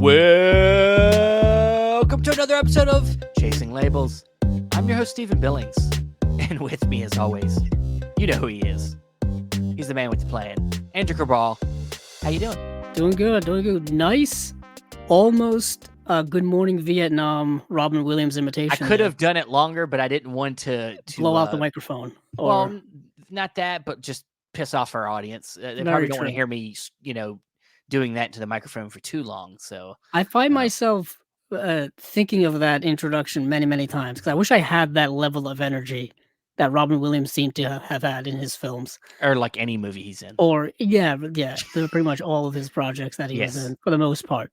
Welcome to another episode of Chasing Labels. I'm your host, Stephen Billings. And with me, as always, you know who he is. He's the man with the plan, Andrew Cabral. How you doing? Doing good. Nice, almost Good Morning Vietnam Robin Williams imitation. I could have done it longer, but I didn't want to blow out the microphone. Well, not that, but just piss off our audience. They probably don't want to hear me, doing that to the microphone for too long. So I find myself thinking of that introduction many times because I wish I had that level of energy that Robin Williams seemed to have had in his films, or like any movie he's in. Or pretty much all of his projects that he was in for the most part.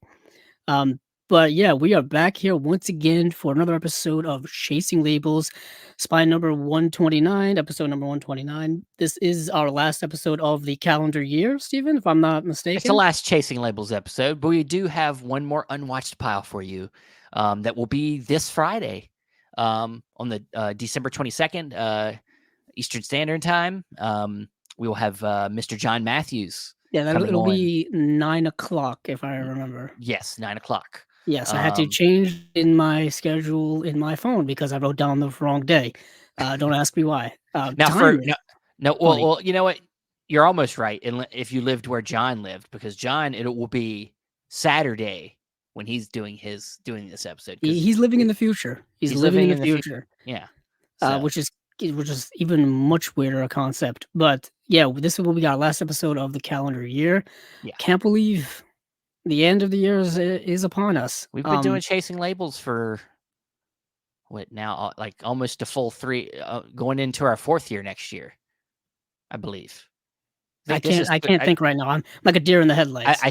But yeah, we are back here once again for another episode of Chasing Labels, spine number 129, episode number 129. This is our last episode of the calendar year, Stephen, if I'm not mistaken. It's the last Chasing Labels episode, but we do have one more unwatched pile for you that will be this Friday on the December 22nd, Eastern Standard Time. We will have Mr. John Matthews. Yeah, it'll be 9 o'clock, if I remember. Yes, 9 o'clock. Yes, I had to change in my schedule in my phone because I wrote down the wrong day. Don't ask me why. Well, you know what? You're almost right. If you lived where John lived, because John, it will be Saturday when he's doing this episode. He's living in the future. He's living in the future. Yeah, which is even much weirder a concept. But yeah, this will be our last episode of the calendar year. Yeah, can't believe the end of the year is upon us. We've been doing Chasing Labels for what now? Like almost a full 3, going into our 4th year next year, I believe. I can't think right now. I'm like a deer in the headlights.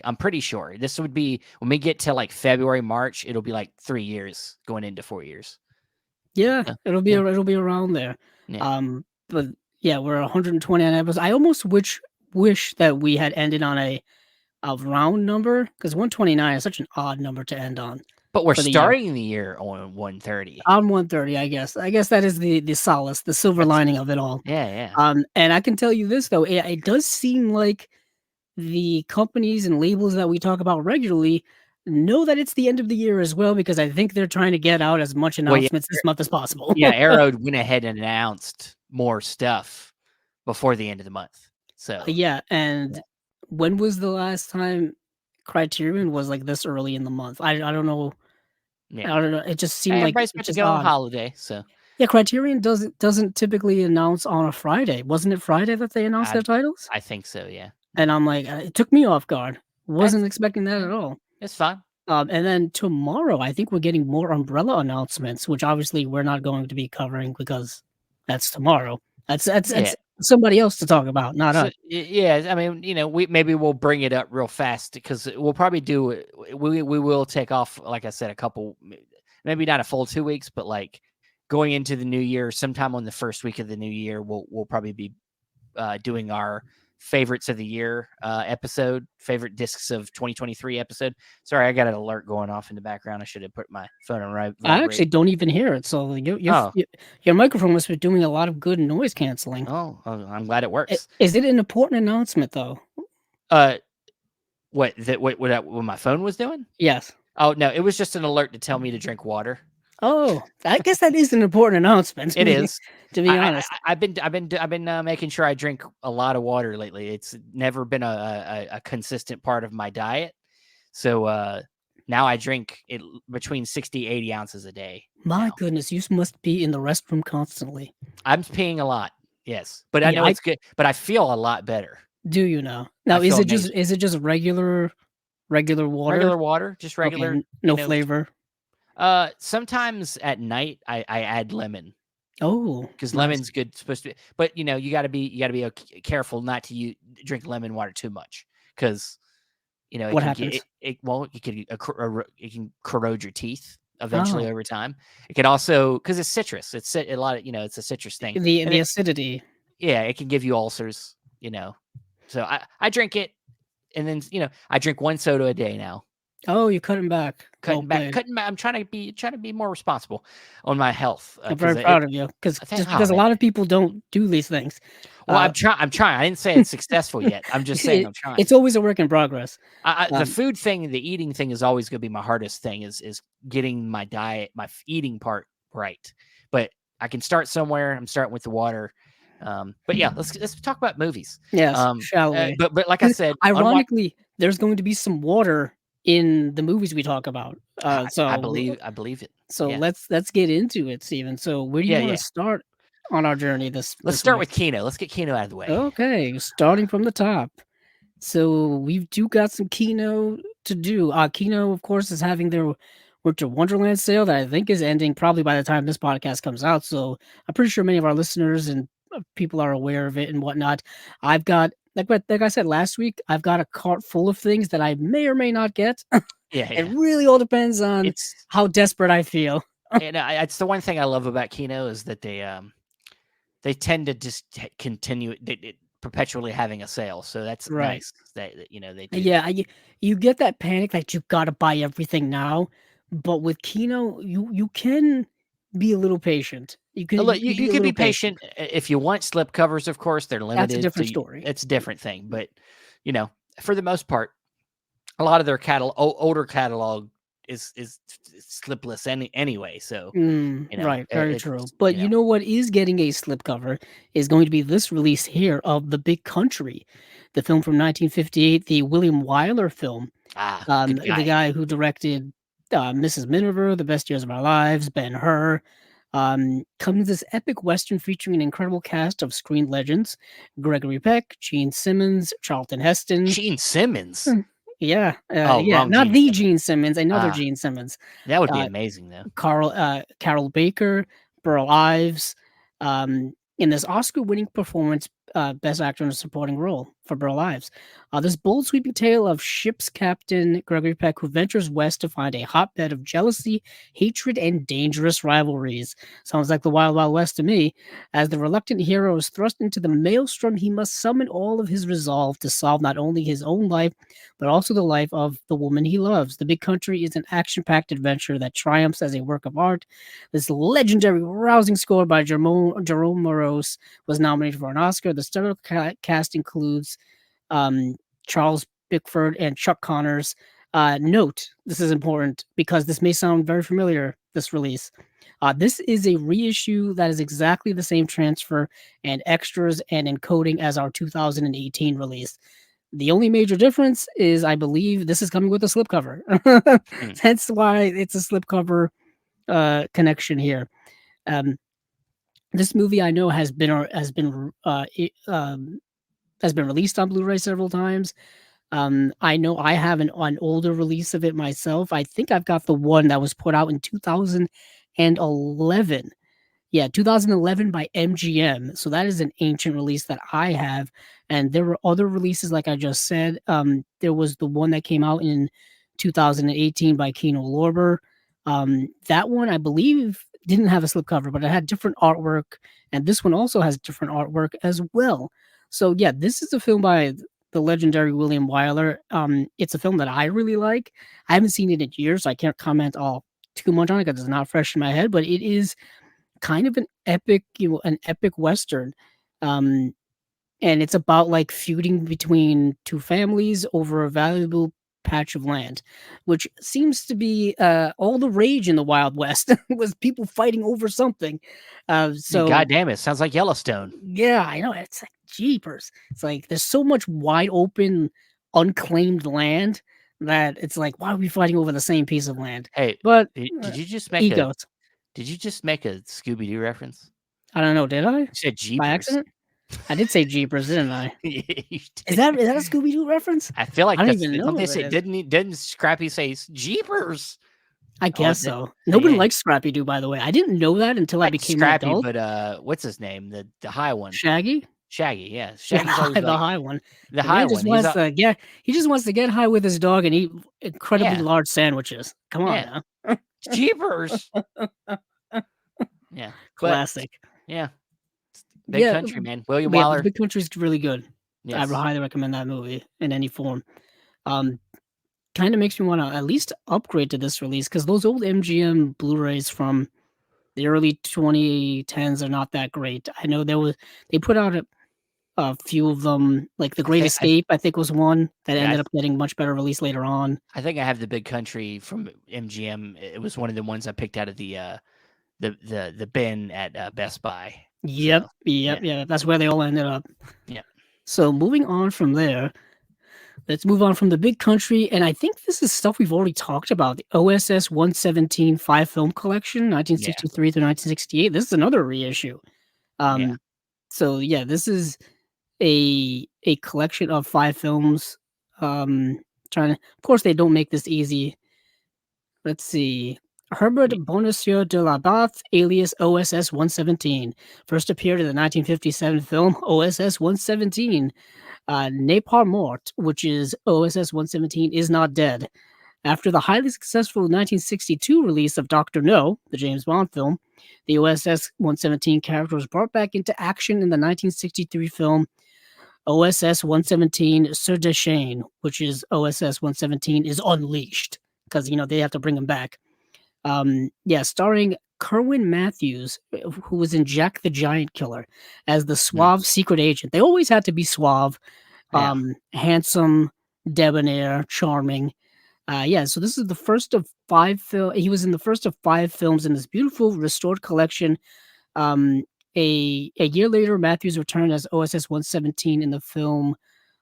I'm pretty sure this would be when we get to like February, March. It'll be like 3 years going into 4 years. Yeah, it'll be around there. Yeah. But yeah, we're 129 episodes. I almost wish that we had ended on a round number, because 129 is such an odd number to end on. But we're starting the year on 130. On 130, I guess. I guess that is the solace, the silver lining of it all. Yeah. And I can tell you this though, it does seem like the companies and labels that we talk about regularly know that it's the end of the year as well, because I think they're trying to get out as much announcements this month as possible. Yeah, Arrow went ahead and announced more stuff before the end of the month. So when was the last time Criterion was like this early in the month? I don't know. Yeah. I don't know. It just seemed like it's just on holiday. So yeah, Criterion doesn't typically announce on a Friday. Wasn't it Friday that they announced their titles? I think so. Yeah. And I'm like, it took me off guard. Wasn't expecting that at all. It's fine. And then tomorrow, I think we're getting more Umbrella announcements, which obviously we're not going to be covering because that's tomorrow. That's somebody else to talk about, not us. Yeah, I mean, we'll bring it up real fast because we'll probably do it. We will take off, like I said, a couple, maybe not a full 2 weeks, but like going into the new year, sometime on the first week of the new year, we'll probably be doing our favorites of the year episode, favorite discs of 2023 episode. Sorry, I got an alert going off in the background. I should have put my phone on right. I actually don't even hear it. So your microphone must be doing a lot of good noise canceling. Oh, I'm glad it works. Is it an important announcement though? What my phone was doing? Yes. Oh no, it was just an alert to tell me to drink water. Oh, I guess that is an important announcement. It is, to be honest. I've been making sure I drink a lot of water lately. It's never been a consistent part of my diet. So now I drink it between 60, 80 ounces a day. My goodness, you must be in the restroom constantly. I'm peeing a lot. Yes, but I know it's good. But I feel a lot better. Do you know? Now, is it just regular water? Regular water, just regular. Okay, no flavor. Sometimes at night I add lemon. Oh, because lemon's good, supposed to be, but you gotta be careful not to drink lemon water too much, because what happens? It can corrode your teeth eventually over time. It could also, because it's citrus, it's a lot of it's a citrus thing. The acidity. Yeah, it can give you ulcers. So I drink it, and then I drink 1 soda a day now. Oh, you're cutting back. Cutting back. I'm trying to be more responsible on my health. I'm very proud of you, because a lot of people don't do these things. Well, I'm trying. I didn't say it's successful yet. I'm just saying I'm trying. It's always a work in progress. The food thing, the eating thing is always going to be my hardest thing is getting my diet, my eating part right. But I can start somewhere. I'm starting with the water. But yeah, let's talk about movies. Yes, shall we? But like I said, ironically, there's going to be some water in the movies we talk about. I believe it. So yeah. let's get into it, Steven. So where do you want to start on our journey this Let's this start week? with Kino. Let's get Kino out of the way. Okay, starting from the top. So we do got some Kino to do. Kino, of course, is having their Winter Wonderland sale that I think is ending probably by the time this podcast comes out. So I'm pretty sure many of our listeners and people are aware of it and whatnot. I've got like I said last week, I've got a cart full of things that I may or may not get. It really all depends on how desperate I feel. And it's the one thing I love about Kino is that they tend to just continue perpetually having a sale, so that's nice. That they do. Yeah, you get that panic that you've got to buy everything now, but with Kino, you can be a little patient. You can be patient if you want slipcovers. Of course, they're limited. That's a different story. It's a different thing, but for the most part, a lot of their older catalog is slipless anyway. So right, very true. But you know what is getting a slipcover is going to be this release here of The Big Country, the film from 1958, the William Wyler film. The guy who directed Mrs. Miniver, The Best Years of Our Lives, Ben-Hur. Comes this epic western featuring an incredible cast of screen legends: Gregory Peck, Gene Simmons, Charlton Heston. Gene Simmons. Yeah, not the Gene Simmons, another Gene Simmons. That would be amazing, though. Carol Baker, Burl Ives, in this Oscar-winning performance, Best Actor in a Supporting Role for Burl Ives. This bold, sweeping tale of ship's captain Gregory Peck, who ventures west to find a hotbed of jealousy, hatred, and dangerous rivalries. Sounds like the Wild Wild West to me. As the reluctant hero is thrust into the maelstrom, he must summon all of his resolve to solve not only his own life, but also the life of the woman he loves. The Big Country is an action-packed adventure that triumphs as a work of art. This legendary, rousing score by Jerome Morose was nominated for an Oscar. The stellar cast includes Charles Bickford and Chuck Connors. Note, this is important because this may sound very familiar, this release. This is a reissue that is exactly the same transfer and extras and encoding as our 2018 release. The only major difference is, I believe, this is coming with a slipcover. That's why it's a slipcover connection here. This movie I know has been released on Blu-ray several times. I know I have an older release of it myself. I think I've got the one that was put out in 2011. Yeah, 2011 by MGM. So that is an ancient release that I have. And there were other releases, like I just said. There was the one that came out in 2018 by Kino Lorber. That one, I believe, didn't have a slipcover, but it had different artwork. And this one also has different artwork as well. So yeah, this is a film by the legendary William Wyler. It's a film that I really like. I haven't seen it in years, so I can't comment too much on it because it's not fresh in my head, but it is kind of an epic Western. And it's about like feuding between two families over a valuable patch of land, which seems to be all the rage in the Wild West was people fighting over something. So God damn it, sounds like Yellowstone. Yeah, I know. It's like jeepers. It's like there's so much wide open, unclaimed land that it's like, why are we fighting over the same piece of land? Hey, but did you just make a Scooby-Doo reference? I don't know. Did I? You said Jeepers. By accident? I did say Jeepers, didn't I? Yeah, you did. Is that a Scooby-Doo reference? I feel like I don't even know. Don't they say, didn't Scrappy say Jeepers? I guess so. Nobody likes Scrappy Doo, by the way. I didn't know that until I became Scrappy, an adult. But what's his name? The high one. Shaggy? Shaggy, yeah. Shaggy's the high one. The high one. He just wants to get high with his dog and eat incredibly large sandwiches. Come on now. Jeepers. Yeah. Classic. Yeah. Big Country, man. William Wyler. Big Country's really good. Yes. I would highly recommend that movie in any form. Kind of makes me want to at least upgrade to this release because those old MGM Blu-rays from the early 2010s are not that great. I know they put out a few of them, like The I Great think Escape, I think was one that yeah, ended up getting much better release later on. I think I have The Big Country from MGM. It was one of the ones I picked out of the bin at Best Buy. Yep, So yep, yeah, yeah, that's where they all ended up. yeah, So moving on from there, let's move on from The Big Country, and I think this is stuff we've already talked about. The OSS 117 5-film collection, yeah, 1963 through 1968. This is another reissue. yeah. Um, so yeah, this is a collection of 5 films. Trying to, of course, they don't make this easy. Let's see. Herbert Y- Bonacieux de la Barthe, alias OSS 117, first appeared in the 1957 film OSS 117. N'est pas mort, which is OSS 117 is not dead. After the highly successful 1962 release of Dr. No, the James Bond film, the OSS 117 character was brought back into action in the 1963 film OSS 117 Sur de Chaine, which is OSS 117 is unleashed because they have to bring him back. Yeah, starring Kerwin Matthews, who was in Jack the Giant Killer, as the mm, suave secret agent. They always had to be suave, yeah, handsome, debonair, charming. Yeah, so this is the first of 5 he was in the first of 5 films in this beautiful restored collection. Um, a year later, Matthews returned as OSS 117 in the film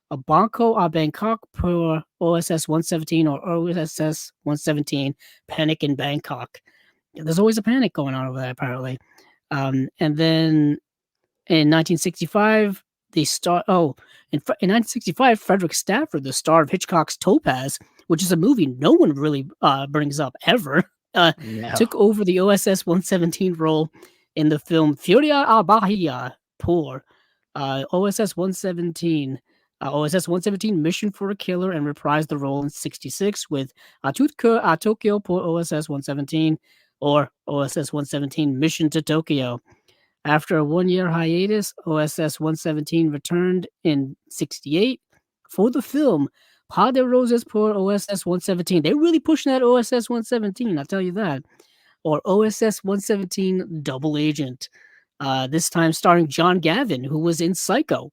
A Banco à Bangkok pour OSS 117 or OSS 117 Panic in Bangkok. Yeah, there's always a panic going on over there, apparently. And then in 1965, in 1965, Frederick Stafford, the star of Hitchcock's Topaz, which is a movie no one really brings up ever, no, took over the OSS 117 role in the film Furia a Bahia por OSS 117. OSS 117 Mission for a Killer and reprised the role in 66 with Atutke a Tokyo por OSS 117 or OSS 117 Mission to Tokyo. After a 1-year hiatus, OSS 117 returned in 68 for the film Pas de Roses pour OSS 117. They're really pushing that OSS 117, I'll tell you that. Or OSS 117 Double Agent. This time starring John Gavin, who was in Psycho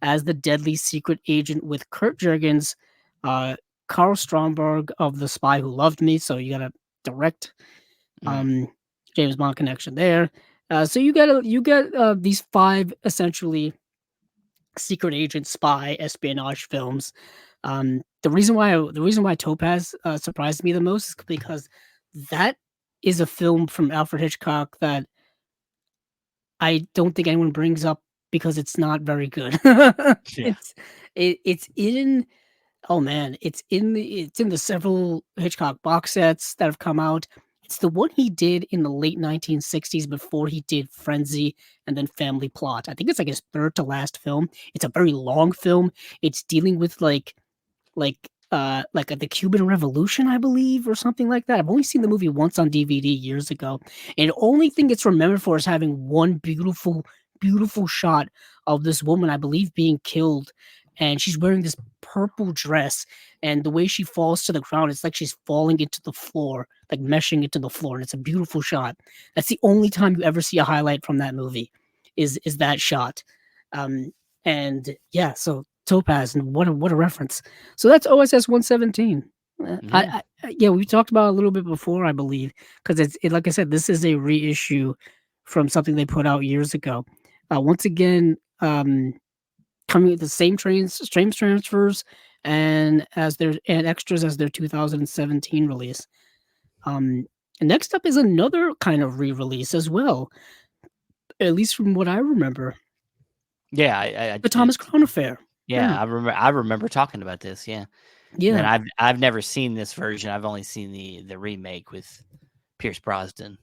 as the deadly secret agent with Kurt Jurgens, uh, Carl Stromberg of The Spy Who Loved Me. So you got a direct mm, um, James Bond connection there. So you get these 5 essentially secret agent spy espionage films. The reason why Topaz surprised me the most is because that is a film from Alfred Hitchcock that I don't think anyone brings up because it's not very good. yeah, it's in Oh man, it's in the several Hitchcock box sets that have come out. It's the one he did in the late 1960s before he did Frenzy and then Family Plot. I think it's like his third to last film. It's a very long film. It's dealing with the Cuban Revolution, I believe, or something like that. I've only seen the movie once on DVD years ago, and the only thing it's remembered for is having one beautiful, beautiful shot of this woman, I believe, being killed, and she's wearing this purple dress, and the way she falls to the ground, it's like she's falling into the floor, like meshing into the floor, and it's a beautiful shot. That's the only time you ever see a highlight from that movie, is that shot. And yeah, so Topaz, and what a reference. So that's OSS 117. yeah, Yeah, we talked about it a little bit before, I believe, because like I said, this is a reissue from something they put out years ago. Once again, coming with the same trains transfers and extras as their 2017 release. And next up is another kind of re-release as well, at least from what I remember. yeah. The Thomas Crown Affair. Yeah, Yeah, I remember talking about this. Yeah, and yeah. I've never seen this version. I've only seen the remake with Pierce Brosnan.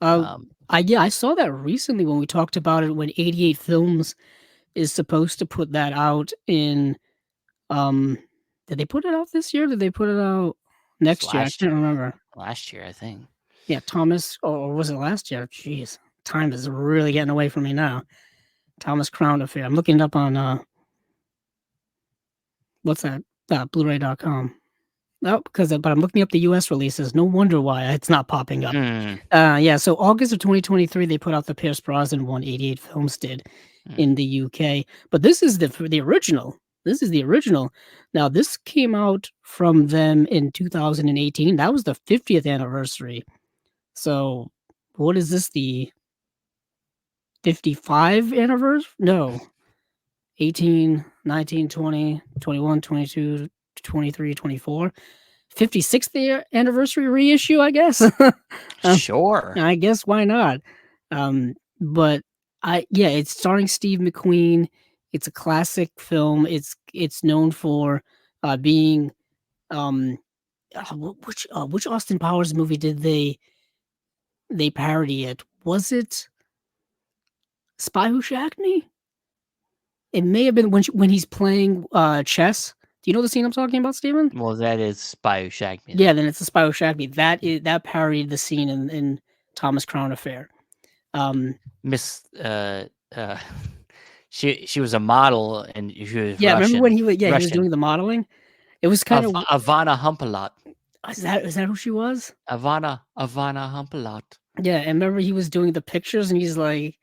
Uh, Um, I saw that recently when we talked about it when 88 Films is supposed to put that out in um did they put it out this year? Did they put it out it's next year? I can't remember. last year, I think. Yeah, Thomas or was it last year? Jeez. Time is really getting away from me now. Thomas Crown Affair. I'm looking it up on what's that? Blu-ray.com. No, but I'm looking up the US releases. No wonder why it's not popping up. Hmm. Yeah, so August of 2023, they put out the Pierce Brosnan 188 Films did. Hmm. in the UK. But this is the original. This is the original. Now this came out from them in 2018. That was the 50th anniversary. So what is this? The 55 anniversary? No. 18, 19, 20, 21, 22, 23, 24. 56th anniversary reissue, I guess. Sure. I guess why not? But yeah, it's starring Steve McQueen. It's a classic film. It's known for being which Austin Powers movie did they parody it? Was it Spy Who Shagged Me? It may have been when he's playing chess. Do you know the scene I'm talking about, Steven? Well, that is Spy Who Shagged Me Yeah, then. then it's the Spy Who Shagged Me. That parodied the scene in Thomas Crown Affair. Miss uh she was a model and she was Yeah, remember when Russian. he was Russian. doing the modeling? It was kind of Ivana Humpalot. is that who she was? Ivana Humpalot. Yeah, and remember he was doing the pictures and he's like,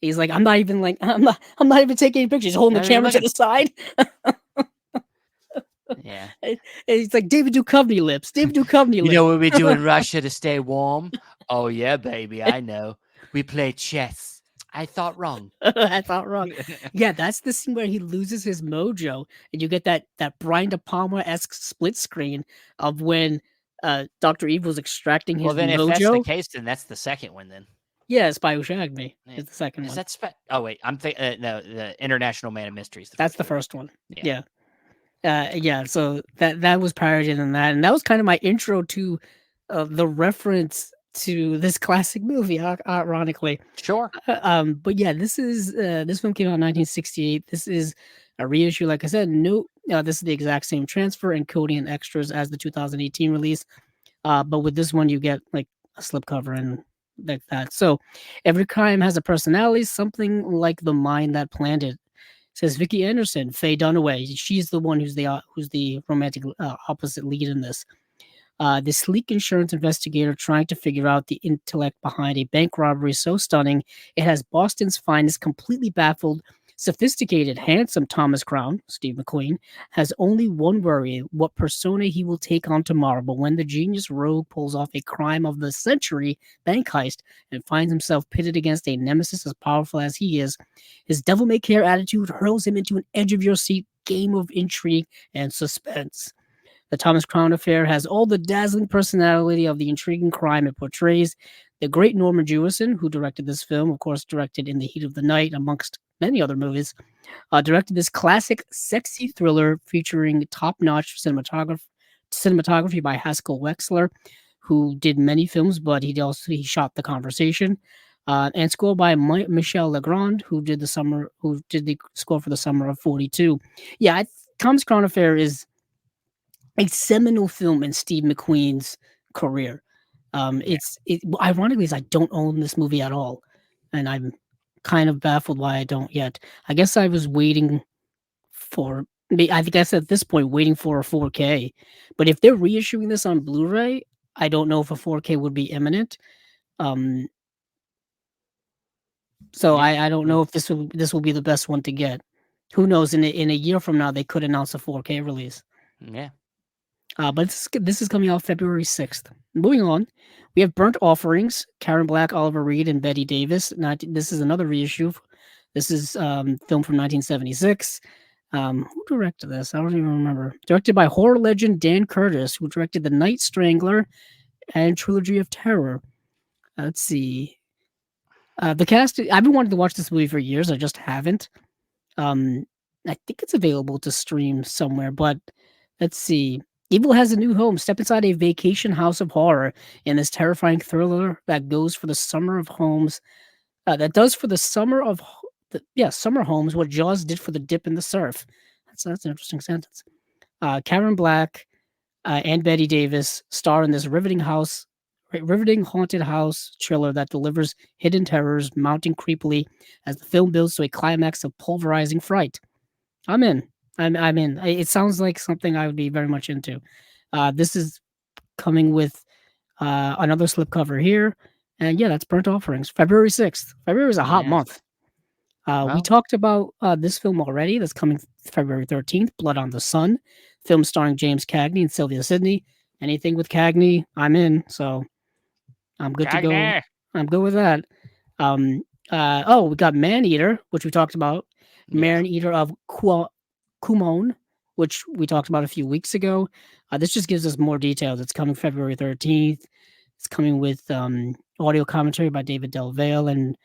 I'm not even taking any pictures, he's holding I the mean, camera look to at the side. yeah. And he's like, David Duchovny lips, David Duchovny You lips. know what we do in Russia to stay warm? Oh yeah, baby, I know. We play chess. I thought wrong. I thought wrong. Yeah, that's the scene where he loses his mojo, and you get that Brian De Palma-esque split screen of when Dr. Evil's extracting Well, his then if that's the mojo. case, then that's the second one. Then Yeah, Spy Who Shagged Me Yeah. is the second Is one. that Oh wait, I'm thinking no, the International Man of Mysteries. That's the first one. Yeah. Yeah. So that was parodied in that, and that was kind of my intro to the reference to this classic movie. Ironically, Sure. but yeah, this film came out in 1968. This is a reissue, like I said. No, this is the exact same transfer, encoding, and extras as the 2018 release. But with this one, you get like a slipcover and like that. So every crime has a personality, something like the mind that planned it. Says Vicky Anderson, Faye Dunaway. She's the one who's the romantic opposite lead in this. The sleek insurance investigator trying to figure out the intellect behind a bank robbery so stunning it has Boston's finest completely baffled. Sophisticated, handsome Thomas Crown, Steve McQueen, has only one worry: what persona he will take on tomorrow. But when the genius rogue pulls off a crime of the century bank heist and finds himself pitted against a nemesis as powerful as he is, his devil may care attitude hurls him into an edge of your seat game of intrigue and suspense. The Thomas Crown Affair has all the dazzling personality of the intriguing crime it portrays. The great Norman Jewison, who directed this film, of course, directed In the Heat of the Night, amongst many other movies, directed this classic, sexy thriller featuring top-notch cinematography by Haskell Wexler, who did many films, but he shot The Conversation, and score by Michel Legrand, who did the score for the summer of '42. Yeah, Thomas Crown Affair is a seminal film in Steve McQueen's career. Ironically, is I don't own this movie at all, and I'm kind of baffled why I don't yet. I guess I was waiting for. I guess at this point, waiting for a 4K. But if they're reissuing this on Blu-ray, I don't know if a 4K would be imminent. Um, so Yeah. I don't know if this will be the best one to get. Who knows? In a year from now, they could announce a 4K release. Yeah. But this is coming out February 6th. Moving on, we have Burnt Offerings, Karen Black, Oliver Reed, and Betty Davis. This is another reissue. This is film from 1976. Who directed this? I don't even remember. Directed by horror legend Dan Curtis, who directed The Night Strangler and Trilogy of Terror. Let's see. The cast, I've been wanting to watch this movie for years. I just haven't. I think it's available to stream somewhere, but let's see. Evil has a new home. Step inside a vacation house of horror in this terrifying thriller that goes for the summer of homes. That does for the summer of summer homes what Jaws did for the dip in the surf. That's an interesting sentence. Karen Black and Betty Davis star in this riveting haunted house thriller that delivers hidden terrors mounting creepily as the film builds to a climax of pulverizing fright. I'm in. I'm in. It sounds like something I would be very much into. This is coming with another slipcover here, and yeah, that's Burnt Offerings. February 6th. February is a hot Yes. month. We talked about this film already. That's coming February 13th, Blood on the Sun, film starring James Cagney and Sylvia Sidney. Anything with Cagney, I'm in. So I'm good to go. I'm good with that. We got Maneater, which we talked about. Maneater of Kumon, which we talked about a few weeks ago. This just gives us more details. It's coming February 13th. It's coming with audio commentary by David Del Valle and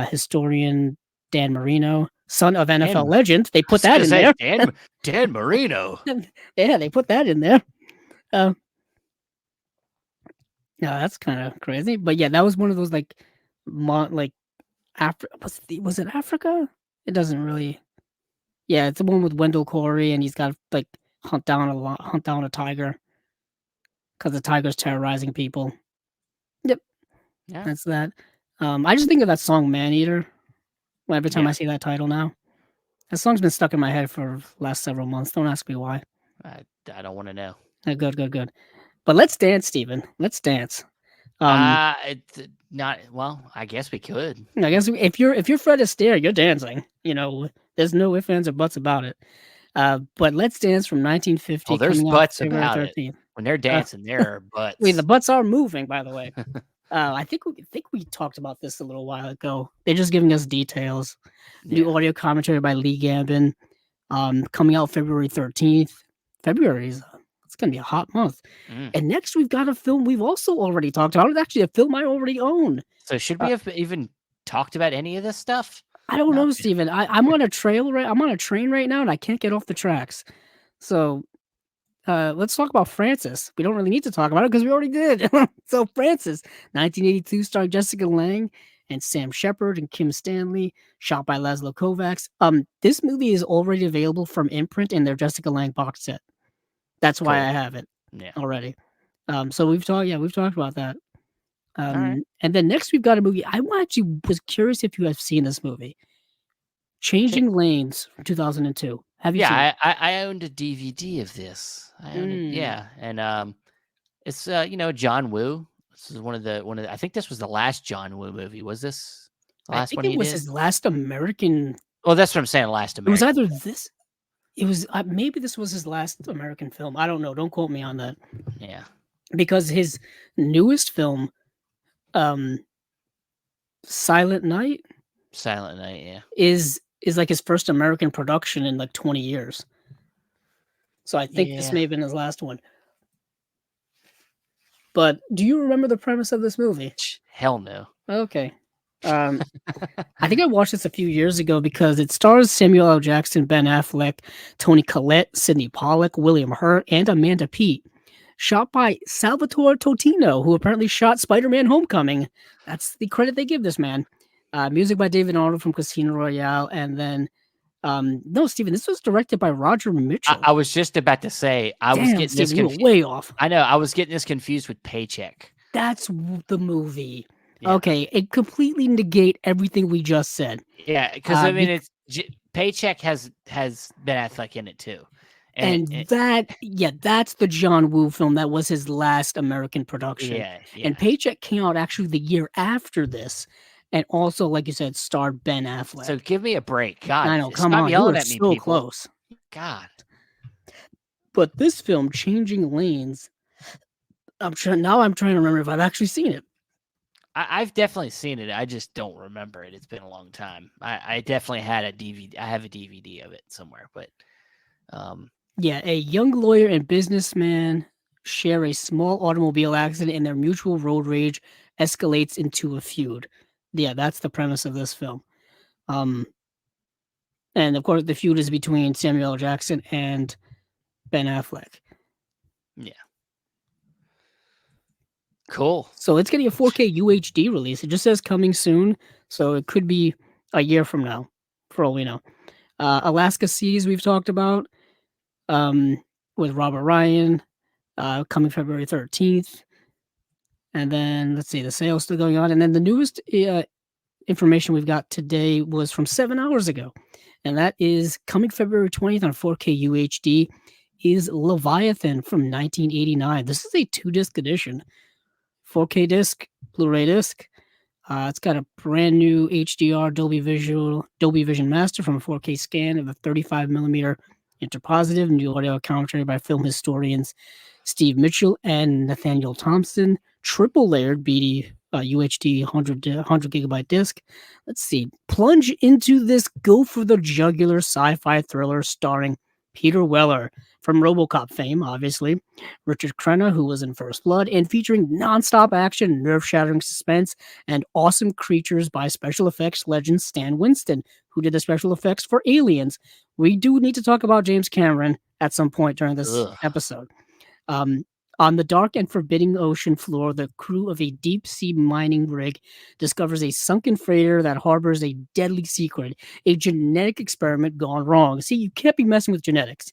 historian Dan Marino, son of NFL legend. They put that in there. Dan Marino. Yeah, they put that in there. No, that's kind of crazy. But yeah, that was one of those was it Africa? It doesn't really. Yeah, it's the one with Wendell Corey, and he's got to hunt down a tiger because the tiger's terrorizing people. Yep, yeah, that's that. I just think of that song "Maneater" every time I see that title now. That song's been stuck in my head for the last several months. Don't ask me why. I don't want to know. Good. But let's dance, Steven. Let's dance. It's not well. I guess we could. I guess if you're Fred Astaire, you're dancing. There's no ifs, ands, or buts about it. But Let's Dance from 1950. Oh, there's butts about 13th. It. When they're dancing, there are butts. Wait, the butts are moving, by the way. I think we talked about this a little while ago. They're just giving us details. New audio commentary by Lee Gambin. Coming out February 13th. February is it's gonna be a hot month. And next we've got a film we've also already talked about. It's actually a film I already own. So should we have even talked about any of this stuff? I don't know, Steven. I'm on a I'm on a train right now, and I can't get off the tracks. So let's talk about Francis. We don't really need to talk about it because we already did. So Francis, 1982, starring Jessica Lange and Sam Shepard and Kim Stanley, shot by Laszlo Kovacs. This movie is already available from Imprint in their Jessica Lange box set. That's why I have it already. So we've talked about that. And then next we've got a movie. I actually was curious if you have seen this movie. Changing Lanes from 2002. Have you seen it? I owned a DVD of this. I owned it, and it's John Woo. This is one of the. I think this was the last John Woo movie. Was this the last one? It was his last American. Well, that's what I'm saying. Last American. It was either this. It was maybe this was his last American film. I don't know. Don't quote me on that. Yeah, because his newest film, Silent Night, yeah, is like his first American production in like 20 years. So I think this may have been his last one. But do you remember the premise of this movie? Hell no. Okay. I think I watched this a few years ago because it stars Samuel L. Jackson, Ben Affleck, Toni Collette, Sidney Pollack, William Hurt, and Amanda Peet. Shot by Salvatore Totino, who apparently shot Spider-Man Homecoming. That's the credit they give this man. Music by David Arnold from Casino Royale. And then, no, Steven, this was directed by Roger Mitchell. I was just about to say, was getting this confused. Way off. I know, I was getting this confused with Paycheck. That's the movie. Yeah. Okay, it completely negate everything we just said. Yeah, because I mean, Paycheck has Ben Affleck in it too, and that's the John Woo film that was his last American production. Yeah. And Paycheck came out actually the year after this, and also, like you said, starred Ben Affleck. So give me a break, God! I know, come on, yelling at me, so people. Close, God. But this film, Changing Lanes, I'm trying to remember if I've actually seen it. I've definitely seen it. I just don't remember it. It's been a long time. I definitely had a DVD. I have a DVD of it somewhere, but a young lawyer and businessman share a small automobile accident, and their mutual road rage escalates into a feud. Yeah, that's the premise of this film. And of course, the feud is between Samuel L. Jackson and Ben Affleck. Yeah. Cool. So it's getting a 4K UHD release. It just says coming soon, so it could be a year from now, for all we know. Alaska Seas we've talked about with Robert Ryan, coming February 13th. And then, let's see, the sale's still going on. And then the newest information we've got today was from 7 hours ago. And that is coming February 20th on 4K UHD is Leviathan from 1989. This is a 2-disc edition. 4K disc, Blu-ray disc. It's got a brand new HDR Dolby Vision Master from a 4K scan of a 35 millimeter interpositive, new audio commentary by film historians Steve Mitchell and Nathaniel Thompson, triple layered BD UHD 100 gigabyte disc. Let's see. Plunge into this go for the jugular sci-fi thriller starring Peter Weller from RoboCop fame, obviously, Richard Crenna, who was in First Blood, and featuring nonstop action, nerve-shattering suspense, and awesome creatures by special effects legend Stan Winston, who did the special effects for Aliens. We do need to talk about James Cameron at some point during this Ugh. episode. Um, on the dark and forbidding ocean floor, the crew of a deep sea mining rig discovers a sunken freighter that harbors a deadly secret, a genetic experiment gone wrong. See, you can't be messing with genetics.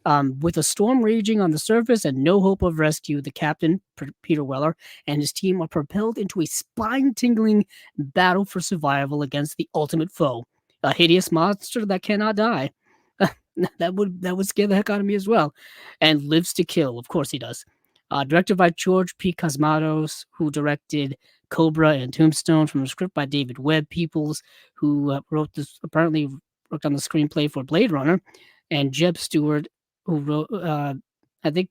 With a storm raging on the surface and no hope of rescue, the captain, Peter Weller, and his team are propelled into a spine tingling battle for survival against the ultimate foe, a hideous monster that cannot die. that would scare the heck out of me as well. And lives to kill. Of course he does. Directed by George P. Cosmatos, who directed Cobra and Tombstone, from a script by David Webb Peoples, who apparently worked on the screenplay for Blade Runner, and Jeb Stewart, who wrote, I think,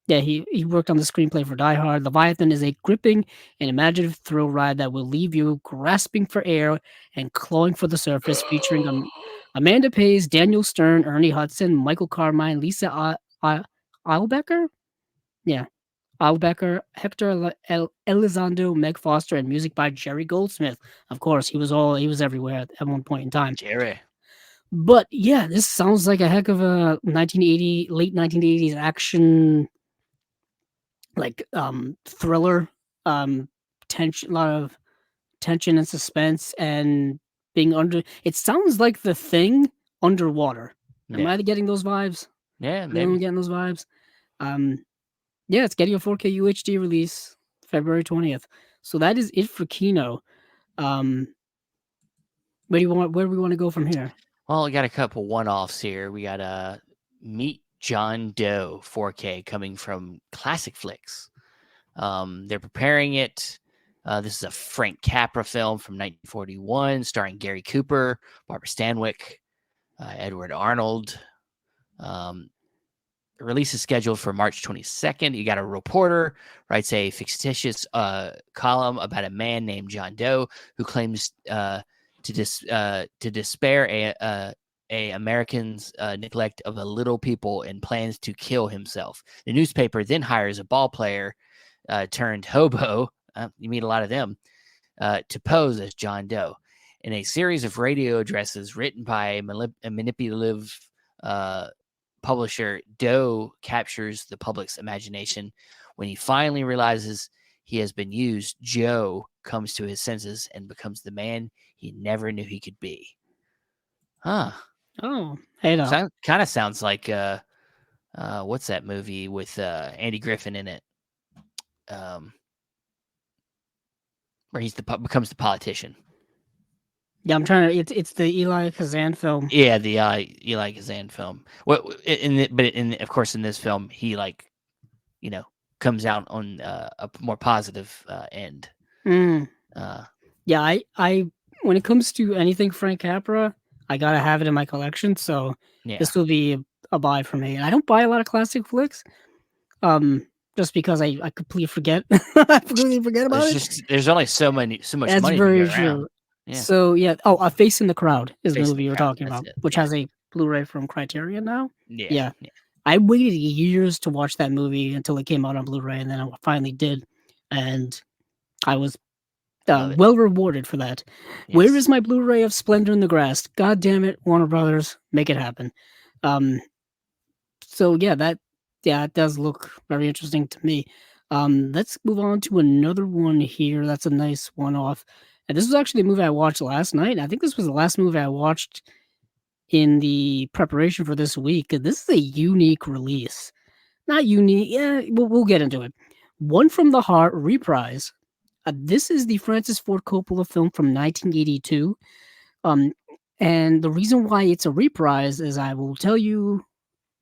yeah, he worked on the screenplay for Die Hard. Leviathan is a gripping and imaginative thrill ride that will leave you grasping for air and clawing for the surface, featuring Amanda Pays, Daniel Stern, Ernie Hudson, Michael Carmine, Lisa Eilbecker, yeah, Eilbecker, Hector Elizondo, Meg Foster, and music by Jerry Goldsmith. Of course, he was everywhere at one point in time. Jerry. But yeah, this sounds like a heck of a late 1980s action, like thriller, tension, a lot of tension and suspense, and being under. It sounds like The Thing underwater. Am Yeah. I getting those vibes? Yeah, Am I getting those vibes? Yeah, it's getting a 4K UHD release February 20th. So that is it for Kino. Where do we want to go from here? Well, we got a couple one-offs here. We got Meet John Doe 4K coming from Classic Flicks. They're preparing it. This is a Frank Capra film from 1941, starring Gary Cooper, Barbara Stanwyck, Edward Arnold. The release is scheduled for March 22nd. You got a reporter writes a fictitious column about a man named John Doe who claims to despair a American's neglect of the little people and plans to kill himself. The newspaper then hires a ball player turned hobo. You meet a lot of them to pose as John Doe. In a series of radio addresses written by a manipulative publisher, Doe captures the public's imagination. When he finally realizes he has been used, Joe comes to his senses and becomes the man he never knew he could be. Huh. Oh, hey, no. Kind of sounds like what's that movie with Andy Griffin in it? Where he's becomes the politician. Yeah, I'm trying to. It's the Eli Kazan film. Yeah, the Eli Kazan film. But of course in this film he comes out on a more positive end. Yeah, I when it comes to anything Frank Capra, I gotta have it in my collection. So this will be a buy for me. And I don't buy a lot of classic flicks, just because I completely forget. I completely forget about it. There's only so much That's money very to go true. around. Yeah. So yeah. Oh, A Face in the Crowd is the Face in movie the you're Crowd, talking about, it. which has a Blu-ray from Criterion now. Yeah. I waited years to watch that movie until it came out on Blu-ray, and then I finally did, and I was well rewarded for that. Yes. Where is my Blu-ray of Splendor in the Grass? God damn it, Warner Brothers, make it happen. So yeah, it does look very interesting to me. Let's move on to another one here. That's a nice one-off. And this was actually a movie I watched last night. I think this was the last movie I watched in the preparation for this week. This is a unique release. Not unique. Yeah, we'll get into it. One from the Heart reprise. This is the Francis Ford Coppola film from 1982. And the reason why it's a reprise is I will tell you.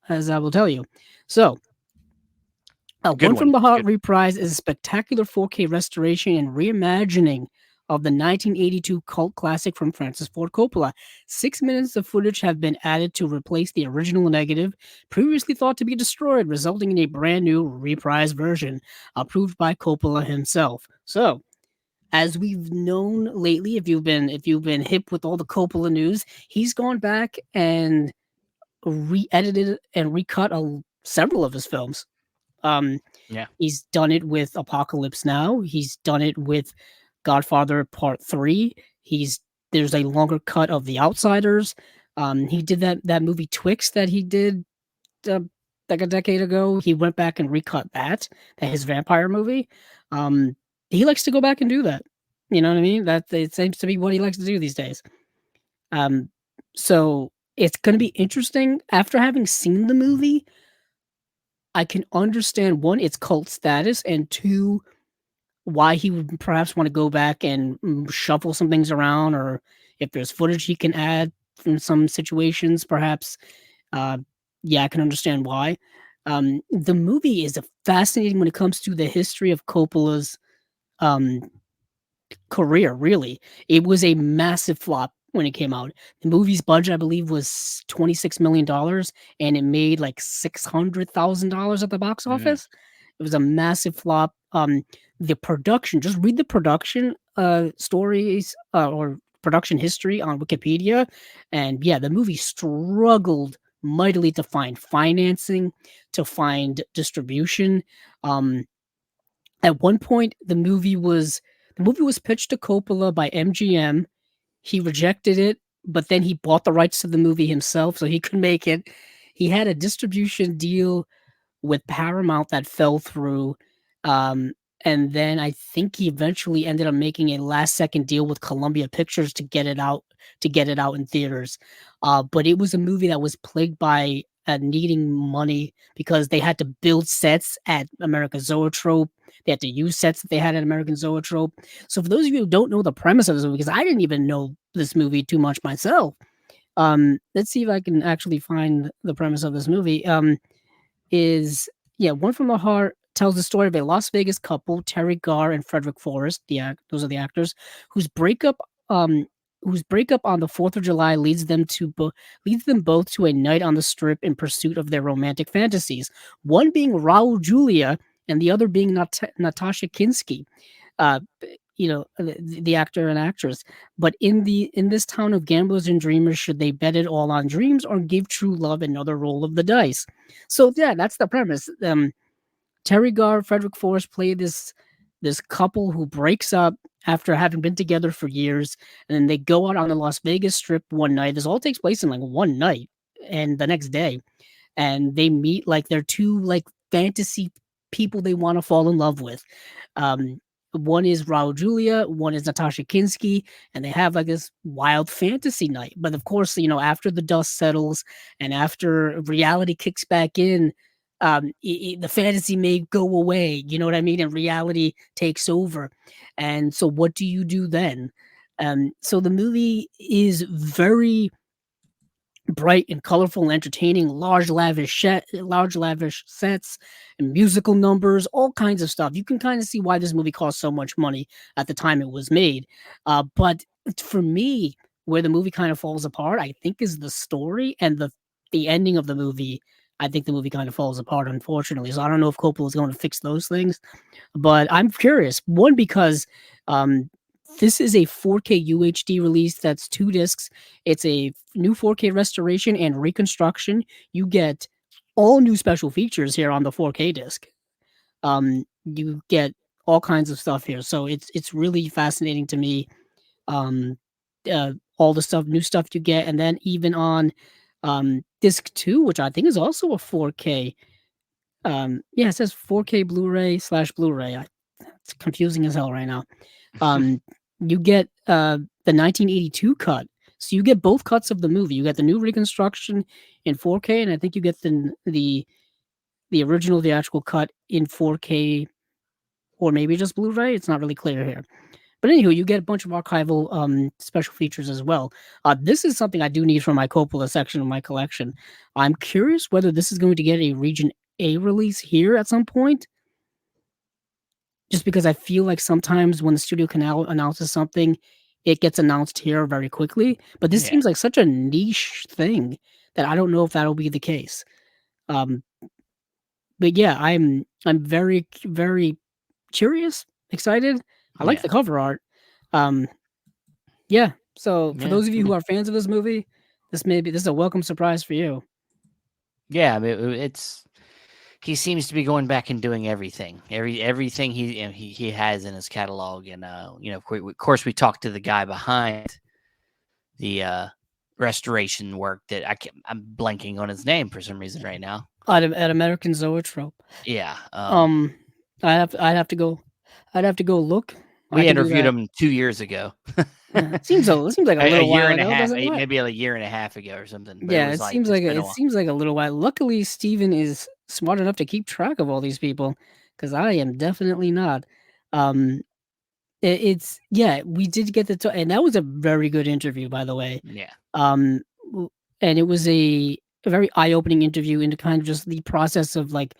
So, One from the Heart reprise is a spectacular 4K restoration and reimagining of the 1982 cult classic from Francis Ford Coppola. 6 minutes of footage have been added to replace the original negative, previously thought to be destroyed, resulting in a brand new reprised version, approved by Coppola himself. So, as we've known lately, if you've been hip with all the Coppola news, he's gone back and re-edited and recut several of his films. Um, Yeah. he's done it with Apocalypse Now. He's done it with Godfather Part 3. There's a longer cut of The Outsiders. He did that movie Twix that he did uh, like a decade ago. He went back and recut that his vampire movie. Um, he likes to go back and do that. You know what I mean? That it seems to be what he likes to do these days. Um, so it's going to be interesting. After having seen the movie, I can understand one, its cult status, and two, why he would perhaps want to go back and shuffle some things around, or if there's footage he can add from some situations, perhaps. Uh, yeah, I can understand why. The movie is fascinating when it comes to the history of Coppola's um, career, really. It was a massive flop when it came out. The movie's budget, I believe, was $26 million, and it made like $600,000 at the box Mm. office. It was a massive flop. The production, just read the production stories or production history on Wikipedia. And yeah, the movie struggled mightily to find financing, to find distribution. Um, at one point, the movie was pitched to Coppola by MGM. He rejected it, but then he bought the rights to the movie himself, so he could make it. He had a distribution deal with Paramount that fell through. Um, and then I think he eventually ended up making a last second deal with Columbia Pictures to get it out in theaters. But it was a movie that was plagued by needing money because they had to build sets at American Zoetrope. They had to use sets that they had at American Zoetrope. So for those of you who don't know the premise of this movie, because I didn't even know this movie too much myself, let's see if I can actually find the premise of this movie. Is yeah, One from the Heart tells the story of a Las Vegas couple, Terry Garr and Frederick Forrest, those are the actors, whose breakup um whose breakup on the 4th of July leads them both to a night on the strip in pursuit of their romantic fantasies. One being Raul Julia and the other being Natasha Kinski. The actor and actress. But in this town of gamblers and dreamers, should they bet it all on dreams or give true love another roll of the dice? So yeah, that's the premise. Terry Garr, Frederick Forrest play this couple who breaks up after having been together for years, and then they go out on the Las Vegas Strip one night. This all takes place in like one night, and the next day, and they meet like they're two like fantasy people they want to fall in love with. Um, one is Raul Julia, one is Natasha Kinski, and they have like this wild fantasy night. But of course, after the dust settles and after reality kicks back in, the fantasy may go away. You know what I mean? And reality takes over. And so, what do you do then? So the movie is very bright and colorful and entertaining, large lavish sets and musical numbers, all kinds of stuff. You can kind of see why this movie cost so much money at the time it was made. But for me, where the movie kind of falls apart, I think, is the story and the ending of the movie. I think the movie kind of falls apart, unfortunately. So I don't know if Coppola is going to fix those things, but I'm curious. One, because um, this is a 4K UHD release. That's 2 discs. It's a new 4K restoration and reconstruction. You get all new special features here on the 4K disc. You get all kinds of stuff here, so it's really fascinating to me. Um, all the new stuff you get, and then even on disc 2, which I think is also a 4K. Yeah, it says 4K Blu-ray/Blu-ray. It's confusing as hell right now. Um, you get the 1982 cut. So you get both cuts of the movie. You get the new reconstruction in 4K, and I think you get the original theatrical cut in 4K, or maybe just Blu-ray. It's not really clear here. But anywho, you get a bunch of archival special features as well. This is something I do need for my Coppola section of my collection. I'm curious whether this is going to get a Region A release here at some point. just because I feel like sometimes when the studio canal announces something, it gets announced here very quickly. But this Yeah, seems like such a niche thing that I don't know if that'll be the case. Um, but yeah, I'm very curious, excited. I like yeah, the cover art. Um, yeah. So for yeah, those of you who are fans of this movie, this is a welcome surprise for you. yeah. I mean, it's he seems to be going back and doing everything, everything he has in his catalog, and of course, we talked to the guy behind the restoration work that I'm blanking on his name for some reason right now. At American Zoetrope. Yeah, Um, I'd have to go. I'd have to go look. I we can do interviewed that. him 2 years ago. Yeah, it seems like a A little year while and a ago, half, doesn't it? maybe a year and a half ago or something. But it Yeah, was like it's been a it while. seems like a little while. Luckily, Steven is smart enough to keep track of all these people, because I am definitely not. Um, it's yeah, we did get the and that was a very good interview, by the way. Yeah, Um, and it was a very eye opening interview into kind of just the process of like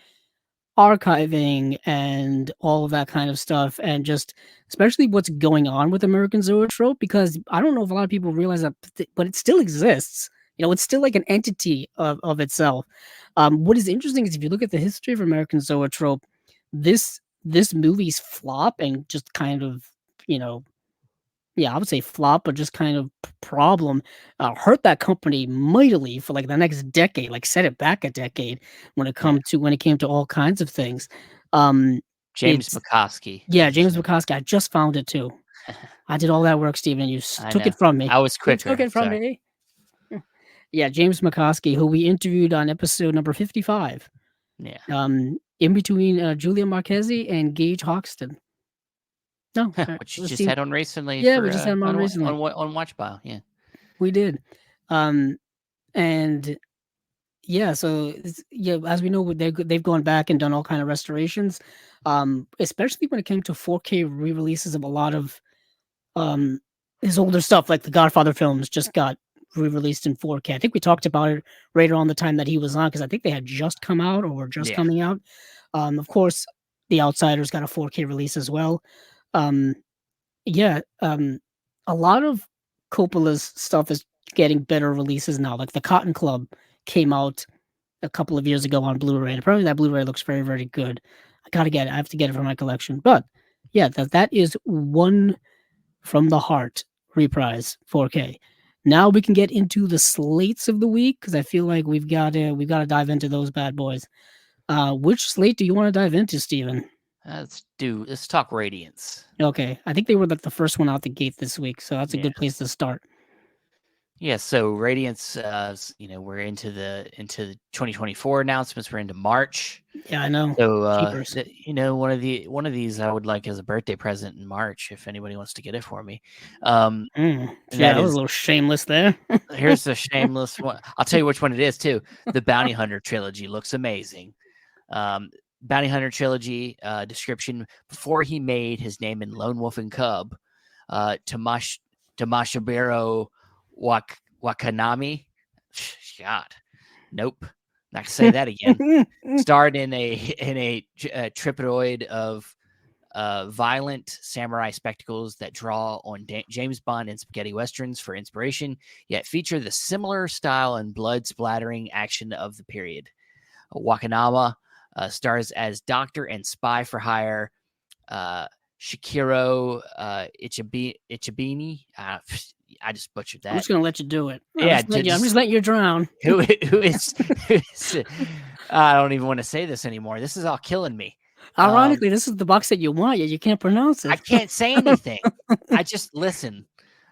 archiving and all of that kind of stuff, and just especially what's going on with American Zoetrope, because I don't know if a lot of people realize that, but it still exists. It's still like an entity of itself. What is interesting is if you look at the history of American Zoetrope, this movie's flop and just kind of, you know, yeah, I would say flop, but just kind of problem, hurt that company mightily for like the next decade, like set it back a decade yeah. when it came to all kinds of things. Um, James it's McCoskey yeah, is his James name. McCoskey. I just found it too. I did all that work, Steven. You I took it know. from me. I was You took quicker. it from Sorry. me. Yeah, James McCoskey, who we interviewed on episode number 55. Yeah. In between Julia Marquezi and Gage Hoxton. No, What you let's just see. had on recently Yeah, for we just had him on recently. on Watchpile. Yeah. We did. Um, and yeah, so yeah, as we know, they've gone back and done all kind of restorations, especially when it came to 4K re-releases of a lot of um his older stuff, like the Godfather films just got re-released in 4K. I think we talked about it right around the time that he was on, because I think they had just come out or were just Yeah. coming out. Of course, The Outsiders got a 4K release as well. Um, yeah, a lot of Coppola's stuff is getting better releases now. Like the Cotton Club came out a couple of years ago on Blu-ray, and apparently that Blu-ray looks very, very good. I gotta get it. I have to get it for my collection. But yeah, that is one from the heart reprise 4K. Now we can get into the slates of the week, because I feel like we've got to dive into those bad boys. Which slate do you want to dive into, Steven? Let's talk Radiance. Okay, I think they were like the first one out the gate this week, so that's a Yeah. good place to start. Yeah, so Radiance, we're into the 2024 announcements. We're into March. Yeah, I know. So, Cheapers. one of these I would like as a birthday present in March, if anybody wants to get it for me. And Yeah, that that was a is little shameless there. here's the shameless one. I'll tell you which one it is too. The Bounty Hunter trilogy looks amazing. Um, Bounty Hunter trilogy description: before he made his name in Lone Wolf and Cub, Tamashibiro Wakanami. God, nope. Not gonna say that again. Starred in a tripodoid of violent samurai spectacles that draw on James Bond and spaghetti westerns for inspiration, yet feature the similar style and blood splattering action of the period. Wakanama stars as doctor and spy for hire Shikiro Ichibini. I just butchered I'm that. just gonna let you do it. Yeah, I'm just letting you drown. who is I don't even want to say this anymore. This is all killing me. Ironically, this is the box that you want, yet you can't pronounce I it. can't say anything. I just listen.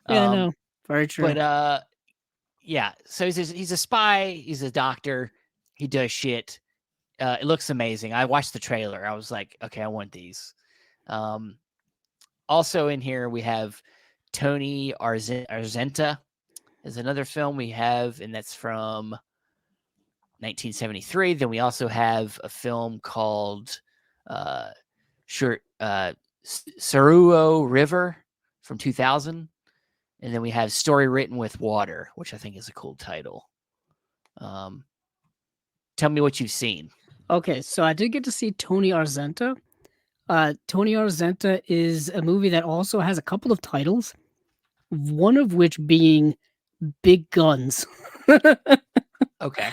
Yeah, I Um, know. Very true. but yeah. So he's a spy. He's a doctor. He does shit. It looks amazing. I watched the trailer. I was like, okay, I want these. Also in here we have Tony Arzenta is another film we have, and that's from 1973. Then we also have a film called Saruo River from 2000. And then we have Story Written with Water, which I think is a cool title. Tell me what you've seen. Okay, so I did get to see Tony Arzenta. Tony Arzenta is a movie that also has a couple of titles, one of which being Big Guns. Okay.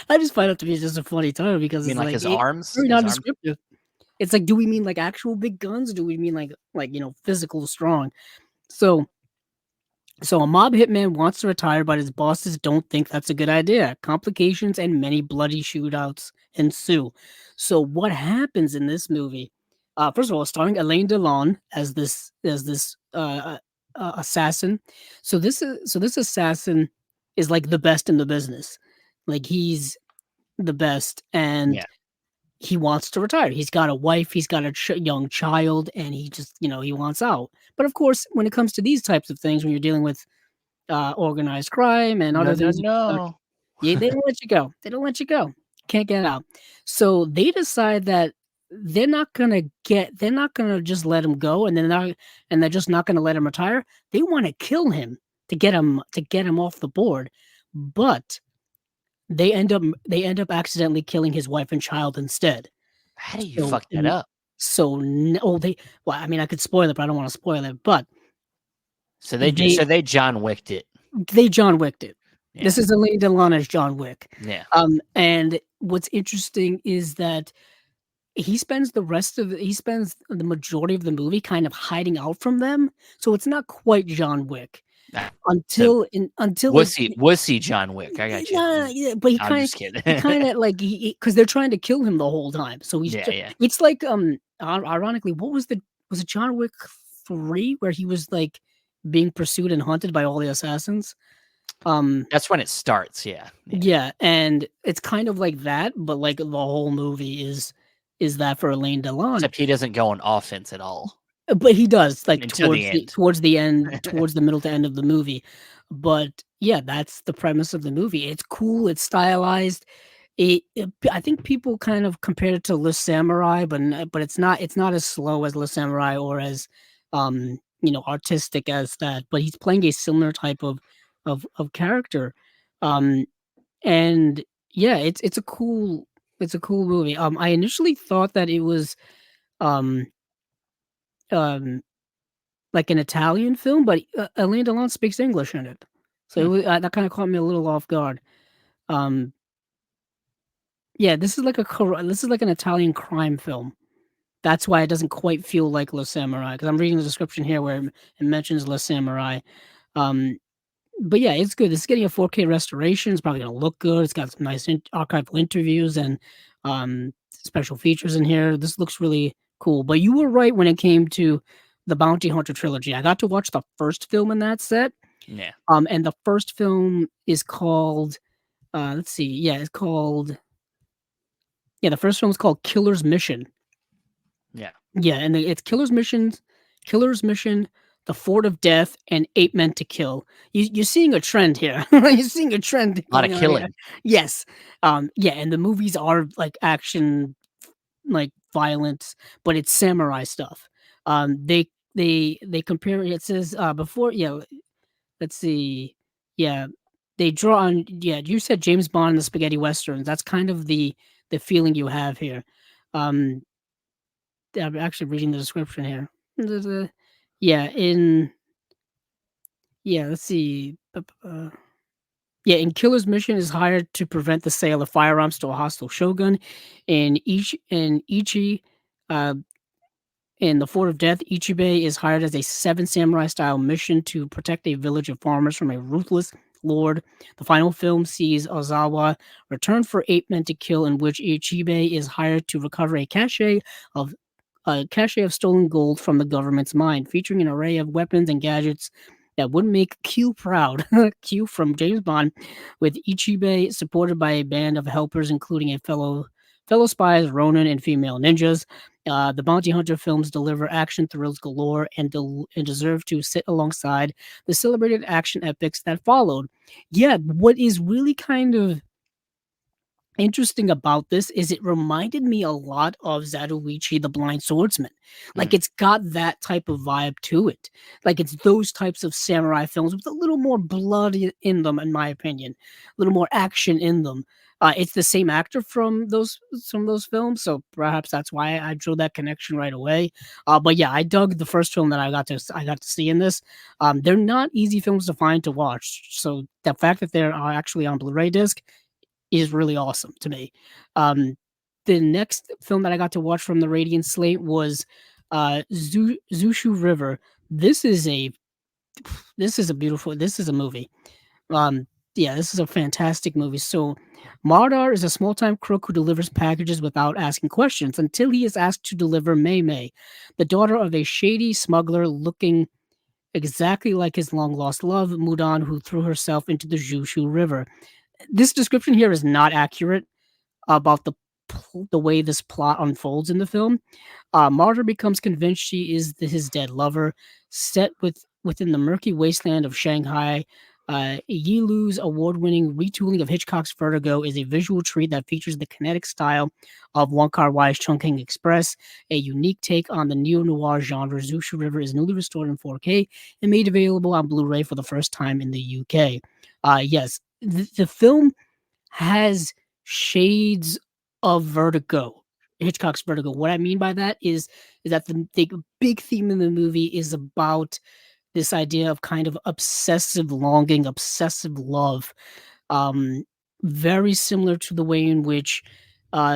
I just find it to be just a funny title because You mean it's like like his it's arms? very His arms? non-descriptive. It's like, do we mean like actual big guns? Do we mean physical strong? So So a mob hitman wants to retire, but his bosses don't think that's a good idea. Complications and many bloody shootouts ensue. So what happens in this movie? First of all, starring Alain Delon as this assassin. So this assassin is like the best in the business. Like he's the best, and Yeah. he wants to retire. He's got a wife, he's got a young child, and he just he wants out. But of course, when it comes to these types of things, when you're dealing with organized crime and No, other no, things. no. Yeah, they don't let you go. They don't let you go. Can't get out. So they decide that they're not gonna just let him go, and they're just not gonna let him retire. They want to kill him to get him off the board. But they end up accidentally killing his wife and child instead. How do you So fuck that up? well, I mean, I could spoil it, but I don't want to spoil it. But So they they John Wicked it. They John Wicked it. Yeah. This is Alain Delon John Wick. Yeah. And what's interesting is that he spends the majority of the movie kind of hiding out from them. So it's not quite John Wick Ah, so until like wussy John Wick. I got you. yeah, yeah, but I'm just kidding. he kind of like because they're trying to kill him the whole time. So Yeah, yeah. it's like ironically, was it John Wick 3 where he was like being pursued and hunted by all the assassins? That's when it starts. Yeah. Yeah, and it's kind of like that, but like the whole movie is that for Alain Delon. Except he doesn't go on offense at all But he does like until the end. towards the end, towards the middle to end of the movie. But yeah, that's the premise of the movie. It's cool, it's stylized. I think people kind of compared it to Le Samurai, but it's not as slow as Le Samurai or as artistic as that. But he's playing a similar type of character. Um and yeah, it's a cool movie. I initially thought that it was um um like an Italian film, but Alain Delon speaks English in it, so Hmm. that kind of caught me a little off guard. Um, yeah, this is like an Italian crime film. That's why it doesn't quite feel like Le Samurai because I'm reading the description here where it mentions Le Samurai. Um, But yeah, it's good. It's getting a 4K restoration. It's probably gonna look good. It's got some nice archival interviews and special features in here. This looks really cool. But you were right when it came to the Bounty Hunter trilogy. I got to watch the first film in that set. Yeah. And the first film is called let's see, the first film is called Killer's Mission. Yeah. Yeah, and it's Killer's Mission, The Fort of Death, and Eight Men to Kill. You're seeing a trend here. You're seeing a trend A lot of going on here. killing. Yes. Yeah, and the movies are like action, like violence, but it's samurai stuff. They compare it says before yeah, let's see. Yeah. They draw on you said James Bond and the spaghetti westerns. That's kind of the feeling you have here. Um I'm actually reading the description here. The yeah, in yeah, let's see. Yeah, in Killer's mission is hired to prevent the sale of firearms to a hostile shogun. In Ichi, uh, in the Fort of Death, Ichibei is hired as a seven samurai style mission to protect a village of farmers from a ruthless lord. The final film sees Ozawa return for eight men to kill, in which Ichibei is hired to recover of a cache of stolen gold from the government's mine, featuring an array of weapons and gadgets that would make Q proud. Q from James Bond, with Ichibei supported by a band of helpers, including a fellow spies, Ronin, and female ninjas. The Bounty Hunter films deliver action thrills galore and deserve to sit alongside the celebrated action epics that followed. Yeah, what is really kind of interesting about this is it reminded me a lot of Zatoichi the Blind Swordsman. Like, Mm. it's got that type of vibe to it. Like, it's those types of samurai films with a little more blood in them, in my opinion, a little more action in them. It's the same actor from those films, so perhaps that's why I drew that connection right away. But yeah, I dug the first film that I got to see in this. They're not easy films to find to watch, so the fact that they're actually on Blu-ray disc is really awesome to me. Um, the next film that I got to watch from the Radiant slate was Zushu River. This is a this is a movie. Um, yeah, this is a fantastic movie. So, Mardar is a small-time crook who delivers packages without asking questions until he is asked to deliver Mei Mei, the daughter of a shady smuggler looking exactly like his long-lost love, Mudan, who threw herself into the Zushu River. This description here is not accurate about the way this plot unfolds in the film. Martyr becomes convinced she is his dead lover. Set within the murky wasteland of Shanghai, Yilu's award-winning retooling of Hitchcock's Vertigo is a visual treat that features the kinetic style of Wong Kar-wai's Chungking Express, a unique take on the neo-noir genre. Zushu River is newly restored in 4K and made available on Blu-ray for the first time in the UK. Yes, the film has shades of Vertigo, Hitchcock's Vertigo. What I mean by that is that the big theme in the movie is about this idea of kind of obsessive longing, obsessive love. Um, Very similar to the way in which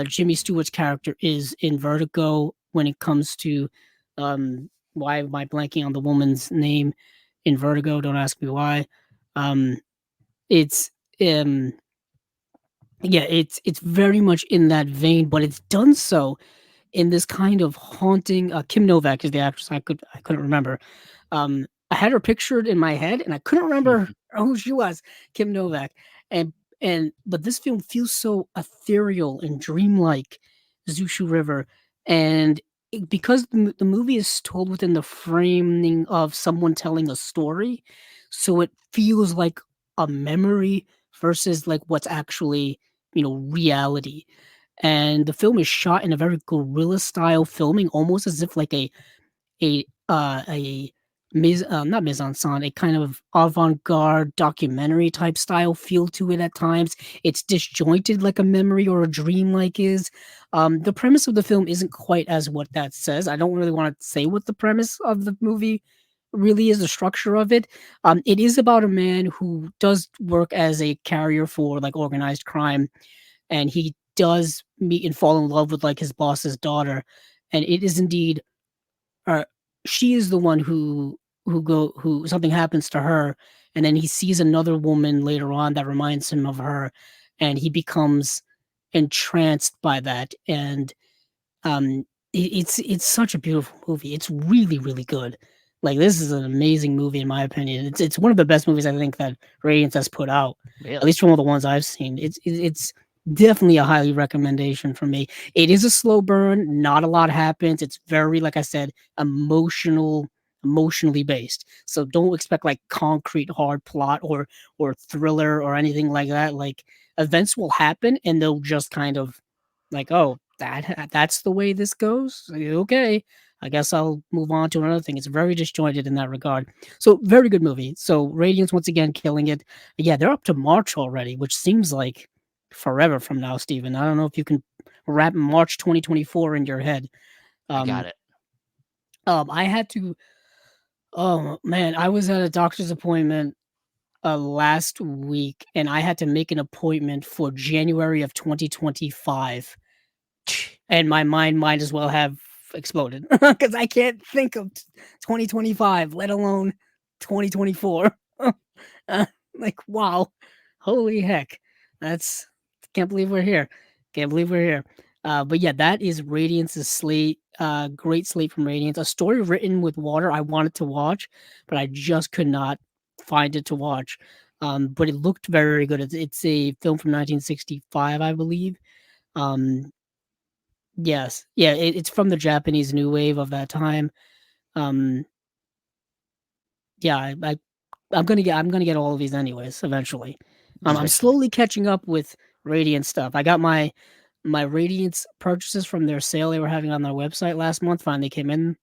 Jimmy Stewart's character is in Vertigo when it comes to why am I blanking on the woman's name in Vertigo? Don't ask me why. Um, it's um yeah, it's very much in that vein, but it's done so in this kind of haunting. Kim Novak is the actress. I couldn't remember. I had her pictured in my head, and I couldn't remember who she was. Kim Novak, and but this film feels so ethereal and dreamlike. Zushu River, and because the movie is told within the framing of someone telling a story, so it feels like a memory versus like what's actually reality. And the film is shot in a very guerrilla style filming, almost as if like a not mise en scène, a kind of avant-garde documentary type style feel to it at times. It's disjointed like a memory or a dream like is. The premise of the film isn't quite as what that says. I don't really want to say what the premise of the movie really is, the structure of it. It is about a man who does work as a carrier for like organized crime, and he does meet and fall in love with like his boss's daughter, and it is indeed uh, she is the one who something happens to her, and then he sees another woman later on that reminds him of her, and he becomes entranced by that. And it's such a beautiful movie. It's really, really good. Like, this is an amazing movie in my opinion. It's one of the best movies I think that Radiance has put out, at Really? least from all the ones I've seen. It's definitely a highly recommendation for me. It is a slow burn, not a lot happens. It's very, like I said, emotionally based. So don't expect like concrete hard plot or thriller or anything like that. Like, events will happen and they'll just kind of like, oh, that's the way this goes. Okay, I guess I'll move on to another thing. It's very disjointed in that regard. So very good movie. So Radiance once again killing it. Yeah, they're up to March already, which seems like forever from now, Steven. I don't know if you can wrap March 2024 in your head. I got Um, it. I had to. Oh man, I was at a doctor's appointment last week, and I had to make an appointment for January of 2025. And my mind might as well have exploded because I can't think of 2025, let alone 2024. Like, wow, holy heck, that's can't believe we're here. Can't believe we're here. But yeah, that is Radiance's slate. Great slate from Radiance. A story written with water. I wanted to watch, but I just could not find it to watch. But it looked very good. It's a film from 1965, I believe. Um, Yes. Yeah, it's from the Japanese new wave of that time. Um, yeah, I'm gonna get all of these anyways eventually. I'm Very slowly catching up with Radiant stuff. I got my Radiance purchases from their sale they were having on their website last month. Finally came in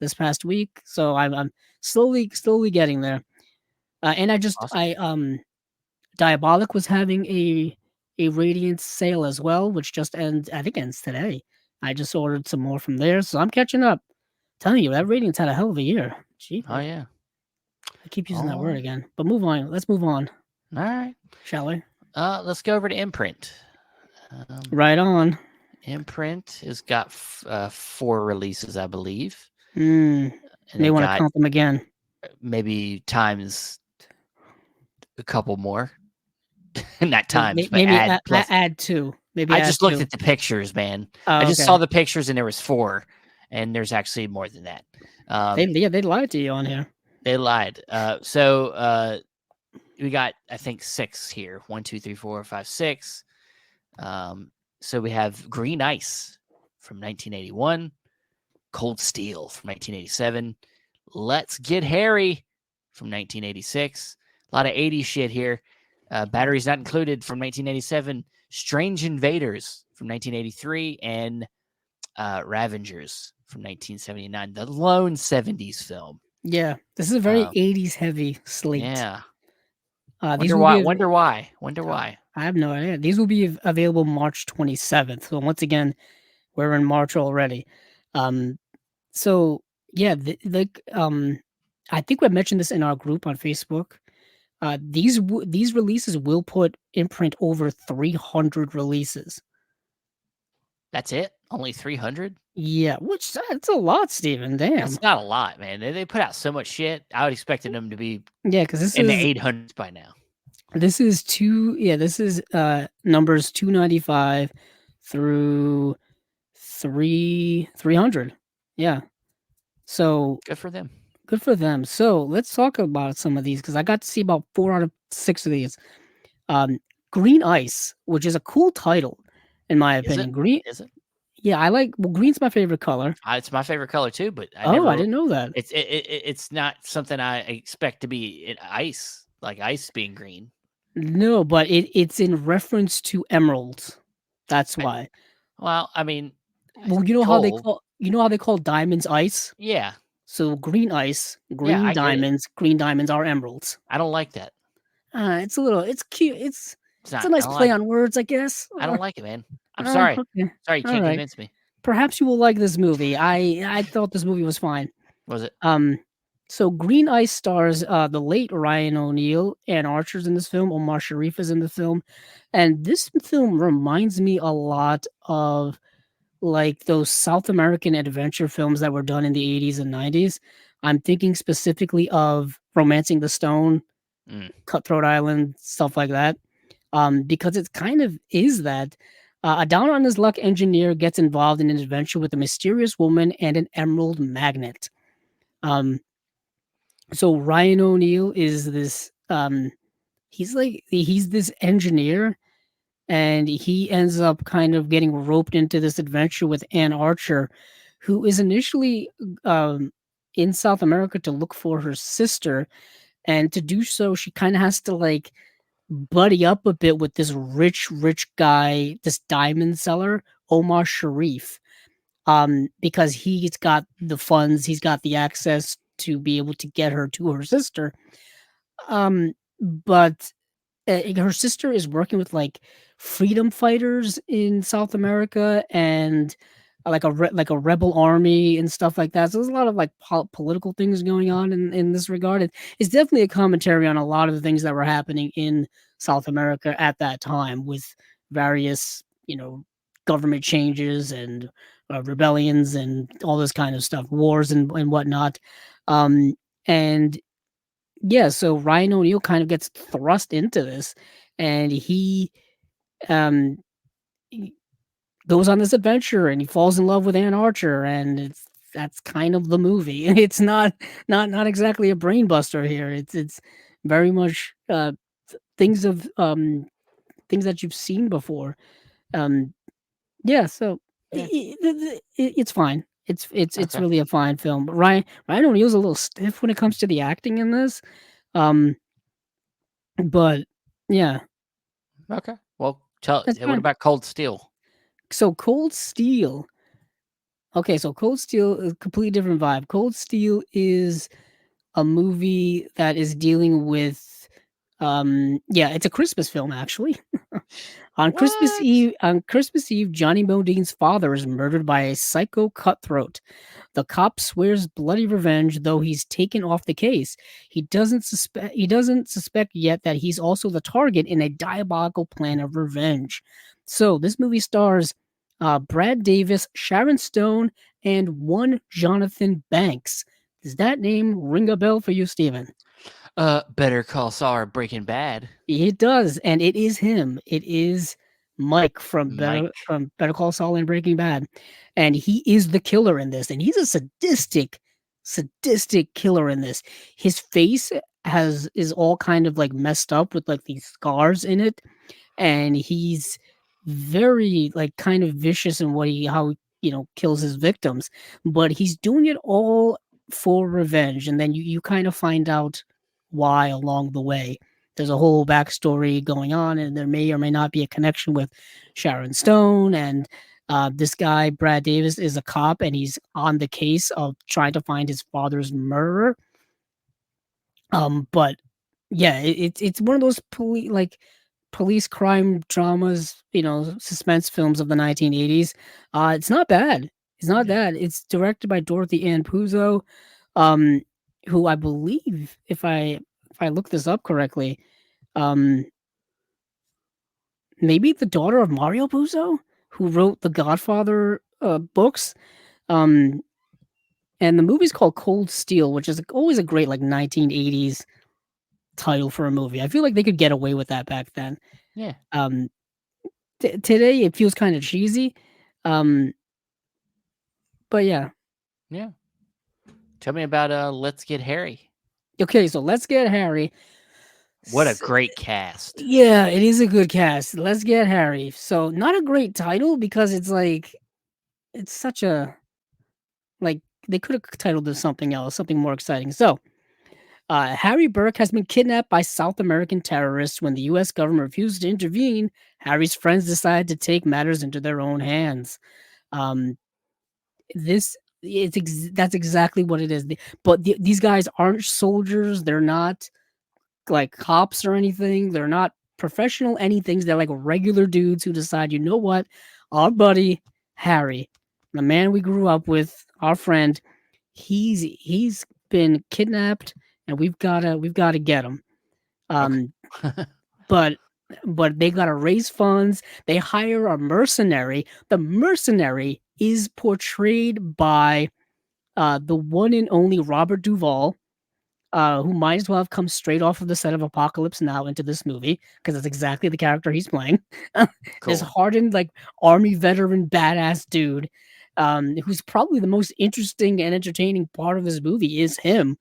this past week, so I'm slowly getting there. And Awesome. Diabolic was having a Radiance sale as well, which just ends. I think ends today. I just ordered some more from there, so I'm catching up. Telling you that Radiance had a hell of a year. Oh Jeepers. yeah. I keep using that word Oh, again. But move on. Let's move on, all right. shall we? Let's go over to Imprint. Right on. Imprint has got 4 releases, I believe, Mm, and may they want to got count them again. maybe times a couple more. Not times, but Maybe add plus. add 2. Maybe I add just looked 2. at the pictures, man. I Oh, just saw okay. the pictures, and there was 4, and there's actually more than that. They lied to you on here. They lied. So we got, I think, 6 here. 1, 2, 3, 4, 5, 6. So we have Green Ice from 1981, Cold Steel from 1987, Let's Get Harry from 1986. A lot of 80s shit here. Batteries Not Included from 1987, Strange Invaders from 1983, and Ravengers from 1979. The lone 70s film. Yeah, this is a very 80s heavy slate. Yeah. These Wonder will why. be. Wonder why. Wonder why. I have no idea. These will be available March 27th. So once again, we're in March already. So yeah, I think we mentioned this in our group on Facebook. These releases will put Imprint over 300 releases. That's it? Only 300? Yeah, which that's a lot, Steven. Damn. That's not a lot, man. They put out so much shit. I would expect them to be Yeah, because this in the is 800s by now. this is numbers 295 through 300. Yeah. So Good for them. good for them. So let's talk about some of these because I got to see about 4 out of 6 of these. Green Ice, which is a cool title, in my Is it? opinion. Green, Is it? yeah, green's my favorite color. It's my favorite color too, but I I never. didn't know that. It's not something I expect to be in ice, like ice being green. No, but it's in reference to emeralds. That's why. Well, I mean, Well, gold. you know how they call diamonds ice? Yeah, So green ice, yeah, I get it. green diamonds are emeralds. I don't like that. It's cute. It's It's a not. I nice don't play like it. on words, I guess. I don't like it, man. I'm sorry. Okay. Sorry, you All can't right. convince me. Perhaps you will like this movie. I thought this movie was fine. Was it? So Green Ice stars the late Ryan O'Neal and Archer's in this film. Omar Sharif is in the film, and this film reminds me a lot of like those South American adventure films that were done in the 80s and 90s. I'm thinking specifically of Romancing the Stone, Cutthroat Island, stuff like that. Because it kind of is that. A down on his luck engineer gets involved in an adventure with a mysterious woman and an emerald magnet. So Ryan O'Neal is this he's this engineer and he ends up kind of getting roped into this adventure with Ann Archer, who is initially in South America to look for her sister, and to do so she kind of has to like buddy up a bit with this rich guy, this diamond seller, Omar Sharif, because he's got the funds, he's got the access to be able to get her to her sister. But her sister is working with like freedom fighters in South America and like a rebel army and stuff like that. So there's a lot of like political things going on in this regard. It's definitely a commentary on a lot of the things that were happening in South America at that time with various, government changes and rebellions and all this kind of stuff, wars and whatnot. And yeah, so Ryan O'Neal kind of gets thrust into this, and um, he goes on this adventure, and he falls in love with Ann Archer, and that's kind of the movie. It's not exactly a brain buster here. It's very much things of things that you've seen before. Um, yeah, so Yeah. it's fine. It's Okay. really a fine film. But Ryan O'Neal's a little stiff when it comes to the acting in this. Um, but yeah, Okay. Well, That's What fine. about Cold Steel? So Cold Steel. Okay, so Cold Steel is a completely different vibe. Cold Steel is a movie that is dealing with yeah, it's a Christmas film actually. What? On Christmas Eve, Johnny Modine's father is murdered by a psycho cutthroat. The cop swears bloody revenge, though he's taken off the case. He doesn't suspect yet that he's also the target in a diabolical plan of revenge. So this movie stars Brad Davis, Sharon Stone, and one Jonathan Banks. Does that name ring a bell for you, Steven? Better Call Saul or Breaking Bad. It does, and it is him. It is Mike Mike. from Better Call Saul and Breaking Bad, and he is the killer in this, and he's a sadistic killer in this. His face is all kind of like messed up with like these scars in it, and he's very like kind of vicious in what he how kills his victims, but he's doing it all for revenge, and then you kind of find out why along the way. There's a whole backstory going on, and there may or may not be a connection with Sharon Stone. And this guy, Brad Davis, is a cop, and he's on the case of trying to find his father's murderer. But yeah, it's one of those police crime dramas, suspense films of the 1980s. It's not bad. It's not Yeah. bad. It's directed by Dorothy Ann Puzo, um, who I believe, if I look this up correctly, um, maybe the daughter of Mario Puzo, who wrote the Godfather books. Um, and the movie's called Cold Steel, which is always a great like 1980s title for a movie. I feel like they could get away with that back then. Yeah. Um, today it feels kind of cheesy. Um, but yeah. Yeah. Tell me about Let's Get Harry. Okay, so Let's Get Harry. What a great cast. Yeah, it is a good cast. Let's Get Harry. So not a great title because it's such a like they could have titled this something else, something more exciting. So Harry Burke has been kidnapped by South American terrorists. When the U.S. government refused to intervene, Harry's friends decided to take matters into their own hands. Um, this that's exactly what it is. But these guys aren't soldiers. They're not like cops or anything. They're not professional anything. They're like regular dudes who decide, you know what, our buddy Harry, the man we grew up with, our friend, he's been kidnapped, and we've gotta get him. Okay. Um, but they gotta raise funds. They hire a mercenary. The mercenary is portrayed by the one and only Robert Duvall, who might as well have come straight off of the set of Apocalypse Now into this movie because that's exactly the character he's playing. This Cool. hardened, like army veteran, badass dude, who's probably the most interesting and entertaining part of this movie is him.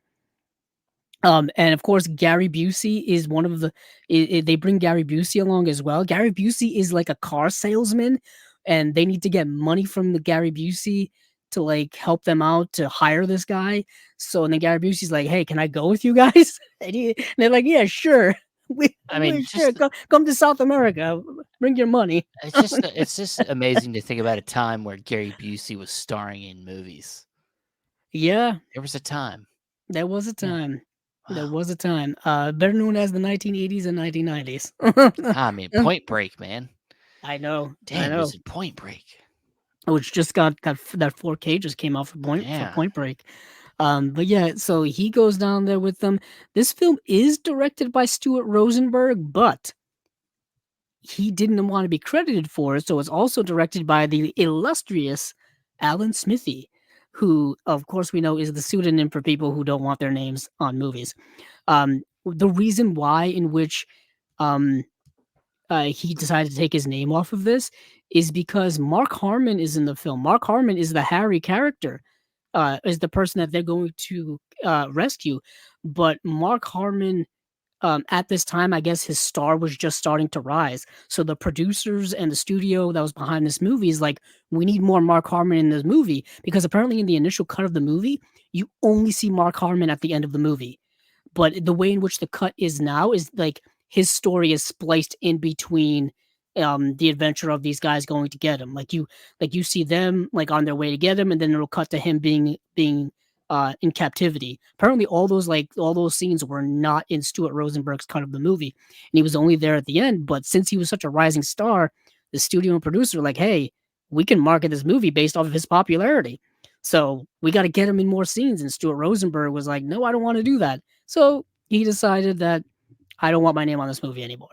And of course, Gary Busey is one of the. They bring Gary Busey along as well. Gary Busey is like a car salesman, and they need to get money from the Gary Busey to like help them out to hire this guy. So and then Gary Busey's like, "Hey, can I go with you guys?" And they're like, "Yeah, sure. I mean, We sure come to South America. Bring your money." it's just amazing to think about a time where Gary Busey was starring in movies. Yeah, There was a time. there was a Yeah. time. There Wow. was a time. Better known as the 1980s and 1990s. I mean, Point Break, man. I know. I Damn, he know. was in Point Break. Which just got that 4K just came out for Yeah. Point Break. But yeah, so he goes down there with them. This film is directed by Stuart Rosenberg, but he didn't want to be credited for it, so it's also directed by the illustrious Alan Smithy, who, of course, we know is the pseudonym for people who don't want their names on movies. The reason why in which um, he decided to take his name off of this is because Mark Harmon is in the film. Mark Harmon is the Harry character, is the person that they're going to rescue. But Mark Harmon, at this time, I guess his star was just starting to rise. So the producers and the studio that was behind this movie is like, we need more Mark Harmon in this movie because apparently in the initial cut of the movie, you only see Mark Harmon at the end of the movie. But the way in which the cut is now is like his story is spliced in between the adventure of these guys going to get him. Like you see them like on their way to get him, and then it'll cut to him being in captivity. Apparently, all those scenes were not in Stuart Rosenberg's cut of the movie, and he was only there at the end. But since he was such a rising star, the studio and producer were like, hey, we can market this movie based off of his popularity. So we got to get him in more scenes. And Stuart Rosenberg was like, no, I don't want to do that. So he decided that I don't want my name on this movie anymore.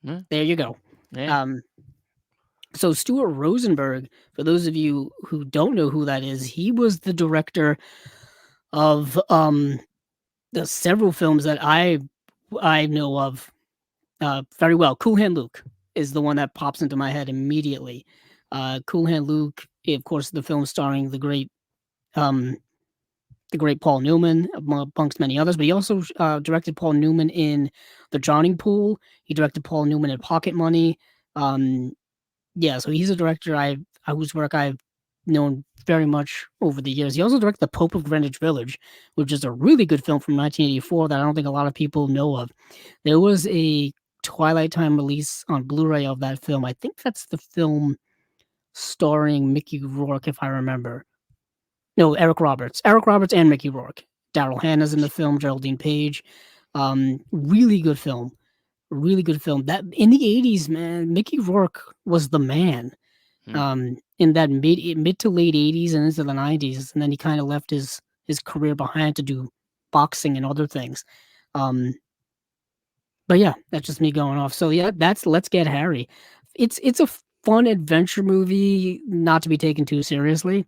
There you go. Yeah. So Stuart Rosenberg, for those of you who don't know who that is, he was the director of the several films that I know of very well. Cool Hand Luke is the one that pops into my head immediately. Cool Hand Luke, of course, the film starring the great Paul Newman, amongst many others. But he also directed Paul Newman in The Drowning Pool. He directed Paul Newman in Pocket Money. Yeah, so he's a director whose work I've known very much over the years. He also directed The Pope of Greenwich Village, which is a really good film from 1984 that I don't think a lot of people know of. There was a Twilight Time release on Blu-ray of that film. I think that's the film starring Mickey Rourke, if I remember. No, Eric Roberts. Eric Roberts and Mickey Rourke. Daryl Hannah's in the film, Geraldine Page. Really good film. Really good film. That in the 80s, man, Mickey Rourke was the man. In that mid to late 80s and into the 90s, and then he kind of left his career behind to do boxing and other things. But yeah, that's just me going off. So yeah, that's Let's Get Harry. It's a fun adventure movie, not to be taken too seriously.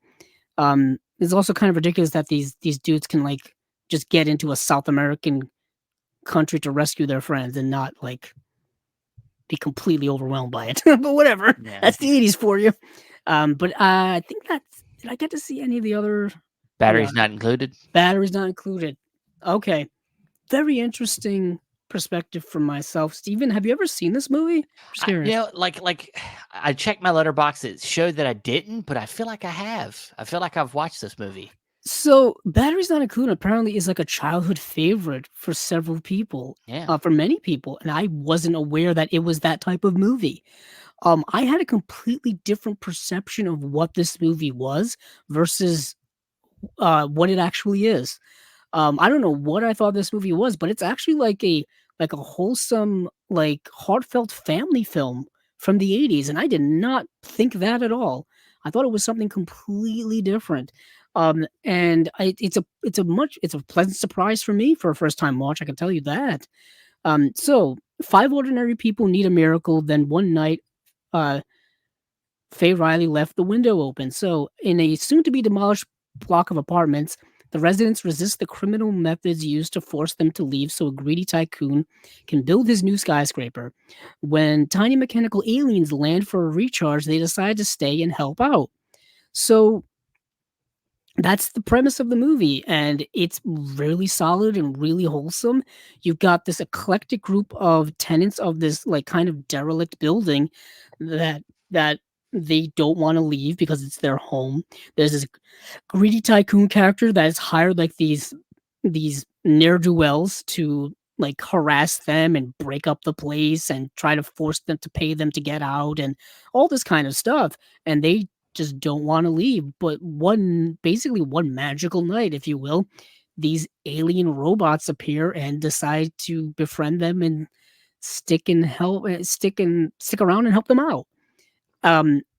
It's also kind of ridiculous that these dudes can like just get into a South American country to rescue their friends and not like be completely overwhelmed by it. But whatever, that's the 80s for you. But I think did I get to see any of the other batteries not included? Batteries not included. Okay, very interesting perspective from myself. Steven, have you ever seen this movie? Like I checked my letterbox. It showed that I didn't, but I feel like I have. I feel like I've watched this movie. So Batteries Not Included apparently is like a childhood favorite for several people. Yeah. For many people, and I wasn't aware that it was that type of movie. I had a completely different perception of what this movie was versus what it actually is. I don't know what I thought this movie was, but it's actually like a wholesome, like heartfelt family film from the 80s, and I did not think that at all. I thought it was something completely different. And it's a pleasant surprise for me for a first time watch. I can tell you that. So 5 ordinary people need a miracle. Then one night, Faye Riley left the window open. So in a soon to be demolished block of apartments, the residents resist the criminal methods used to force them to leave so a greedy tycoon can build his new skyscraper. When tiny mechanical aliens land for a recharge, they decide to stay and help out. So that's the premise of the movie, and it's really solid and really wholesome. You've got this eclectic group of tenants of this like kind of derelict building that they don't want to leave because it's their home. There's this greedy tycoon character that has hired like these ne'er-do-wells to like harass them and break up the place and try to force them to pay them to get out and all this kind of stuff. And they just don't want to leave. But basically one magical night, if you will, these alien robots appear and decide to befriend them and stick around and help them out.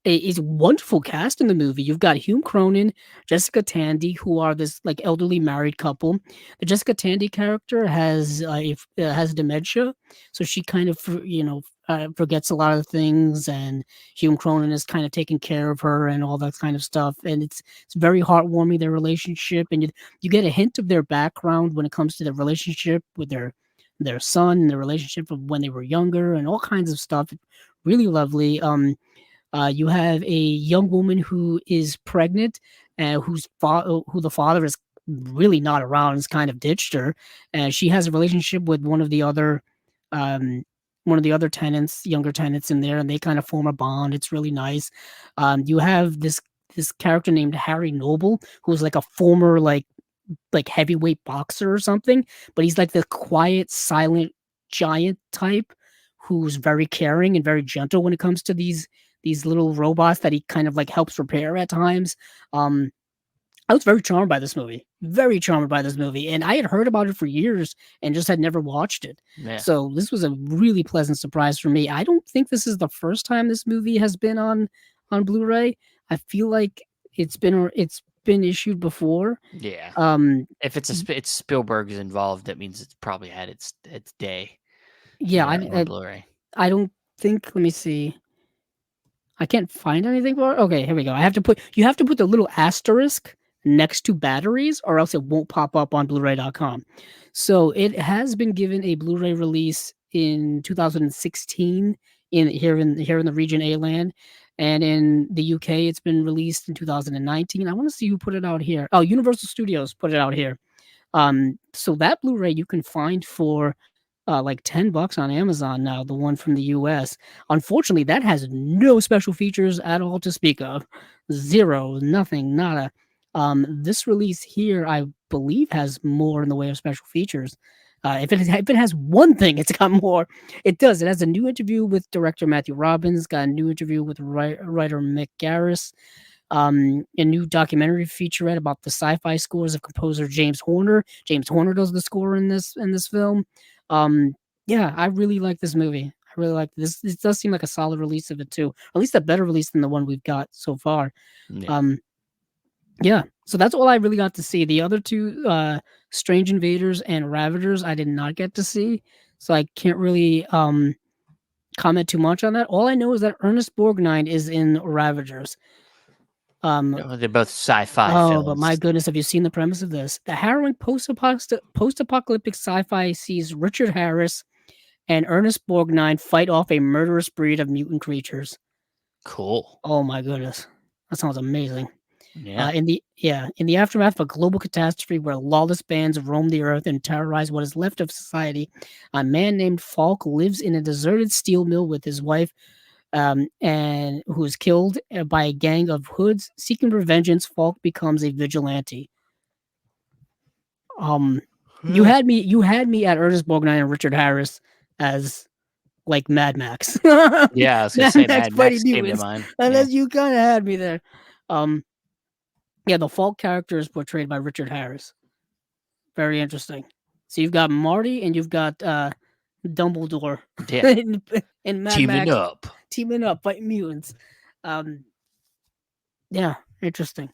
It's a wonderful cast in the movie. You've got Hume Cronin, Jessica Tandy, who are this like elderly married couple. The Jessica Tandy character has dementia, so she kind of forgets a lot of things, and Hume Cronin is kind of taking care of her and all that kind of stuff. And it's very heartwarming, their relationship, and you get a hint of their background when it comes to their relationship with their son and their relationship of when they were younger and all kinds of stuff. Really lovely. You have a young woman who is pregnant, who the father is really not around, has kind of ditched her, and she has a relationship with one of the other tenants, younger tenants in there, and they kind of form a bond. It's really nice. You have this character named Harry Noble, who's like a former like heavyweight boxer or something, but he's like the quiet, silent giant type who's very caring and very gentle when it comes to these little robots that he kind of like helps repair at times. Um, I was very charmed by this movie, very charmed by this movie, and I had heard about it for years and just had never watched it. Yeah. So this was a really pleasant surprise for me. I don't think this is the first time this movie has been on Blu-ray. I feel like it's been issued before. Yeah. Um, If it's Spielberg's involved, that means it's probably had its day yeah, on Blu-ray. I don't think. Let me see. I can't find anything for it. Okay, here we go. You have to put the little asterisk next to batteries or else it won't pop up on blu-ray.com. So it has been given a Blu-ray release in 2016 in the region A land, and in the UK it's been released in 2019. I want to see who put it out here. Oh, Universal Studios put it out here. So that Blu-ray you can find for like $10 on Amazon now, the one from the US. Unfortunately, that has no special features at all to speak of. Zero, nothing, nada. This release here, I believe, has more in the way of special features. If it has one thing, it's got more. It does. It has a new interview with director Matthew Robbins, got a new interview with writer Mick Garris, a new documentary featurette about the sci-fi scores of composer James Horner. James Horner does the score in this film. Um, yeah, I really like this movie. I really like this. This does seem like a solid release of it too. At least a better release than the one we've got so far. Yeah. Yeah. So that's all I really got to see. The other two, Strange Invaders and Ravagers, I did not get to see. So I can't really comment too much on that. All I know is that Ernest Borgnine is in Ravagers. They're both sci-fi Oh, films. but my goodness, have you seen the premise of this? The harrowing post-apocalyptic sci-fi sees Richard Harris and Ernest Borgnine fight off a murderous breed of mutant creatures. Cool. Oh my goodness, that sounds amazing. Yeah. In the aftermath of a global catastrophe where lawless bands roam the earth and terrorize what is left of society, a man named Falk lives in a deserted steel mill with his wife, and who is killed by a gang of hoods. Seeking vengeance, Falk becomes a vigilante. You had me at Ernest Borgnine and Richard Harris as like Mad Max. Yeah, I was gonna say Mad Max fighting came to mutants. mind. And Yeah. then you kind of had me there. Yeah, the Falk character is portrayed by Richard Harris. Very interesting. So you've got Marty and you've got Dumbledore Yeah. in Mad Teaming Max up. teaming up fighting mutants. Yeah, interesting.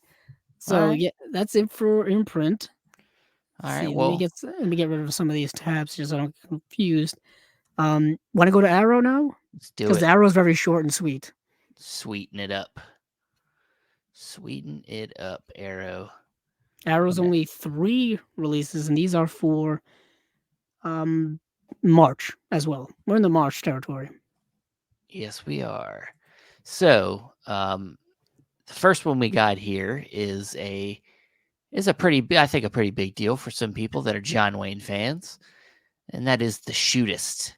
So Alright. yeah, that's it for imprint. All right. See, Well, let me get rid of some of these tabs just so I don't get confused. Want to go to Arrow now? let's do Because it. the Arrow is very short and sweet. Sweeten it up. Sweeten it up, Arrow. Arrow's Okay. only 3 releases, and these are for March as well. We're in the March territory. Yes, we are. So, the first one we got here is a pretty big deal for some people that are John Wayne fans, and that is The Shootist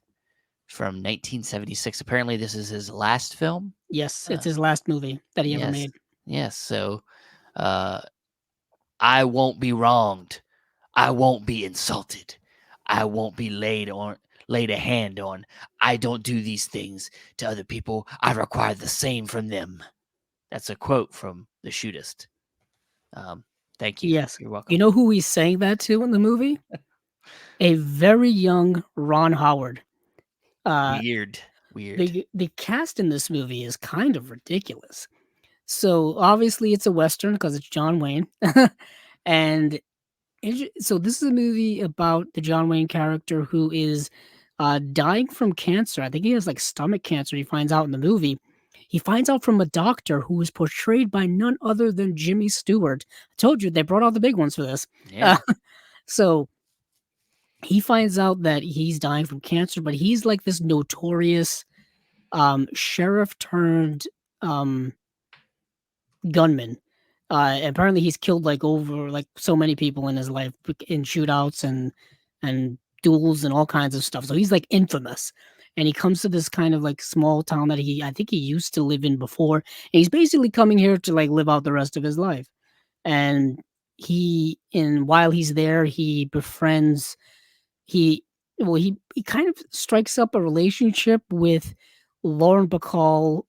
from 1976. Apparently, this is his last film. Yes, it's his last movie that he ever made. Yes. So, I won't be wronged. I won't be insulted. I won't be laid a hand on. I don't do these things to other people. I require the same from them. That's a quote from The Shootist. Thank you. Yes. You're welcome. You know who he's saying that to in the movie? A very young Ron Howard. Weird. The cast in this movie is kind of ridiculous. So obviously it's a Western because it's John Wayne. And so this is a movie about the John Wayne character who is dying from cancer. I think he has like stomach cancer. He finds out in the movie. He finds out from a doctor who is portrayed by none other than Jimmy Stewart. I told you they brought all the big ones for this. Yeah. So he finds out that he's dying from cancer, but he's like this notorious sheriff turned gunman. Apparently he's killed like over like so many people in his life in shootouts and duels and all kinds of stuff. So he's like infamous. And he comes to this kind of like small town that I think he used to live in before. And he's basically coming here to like live out the rest of his life. And while he's there, he befriends he well, he kind of strikes up a relationship with Lauren Bacall.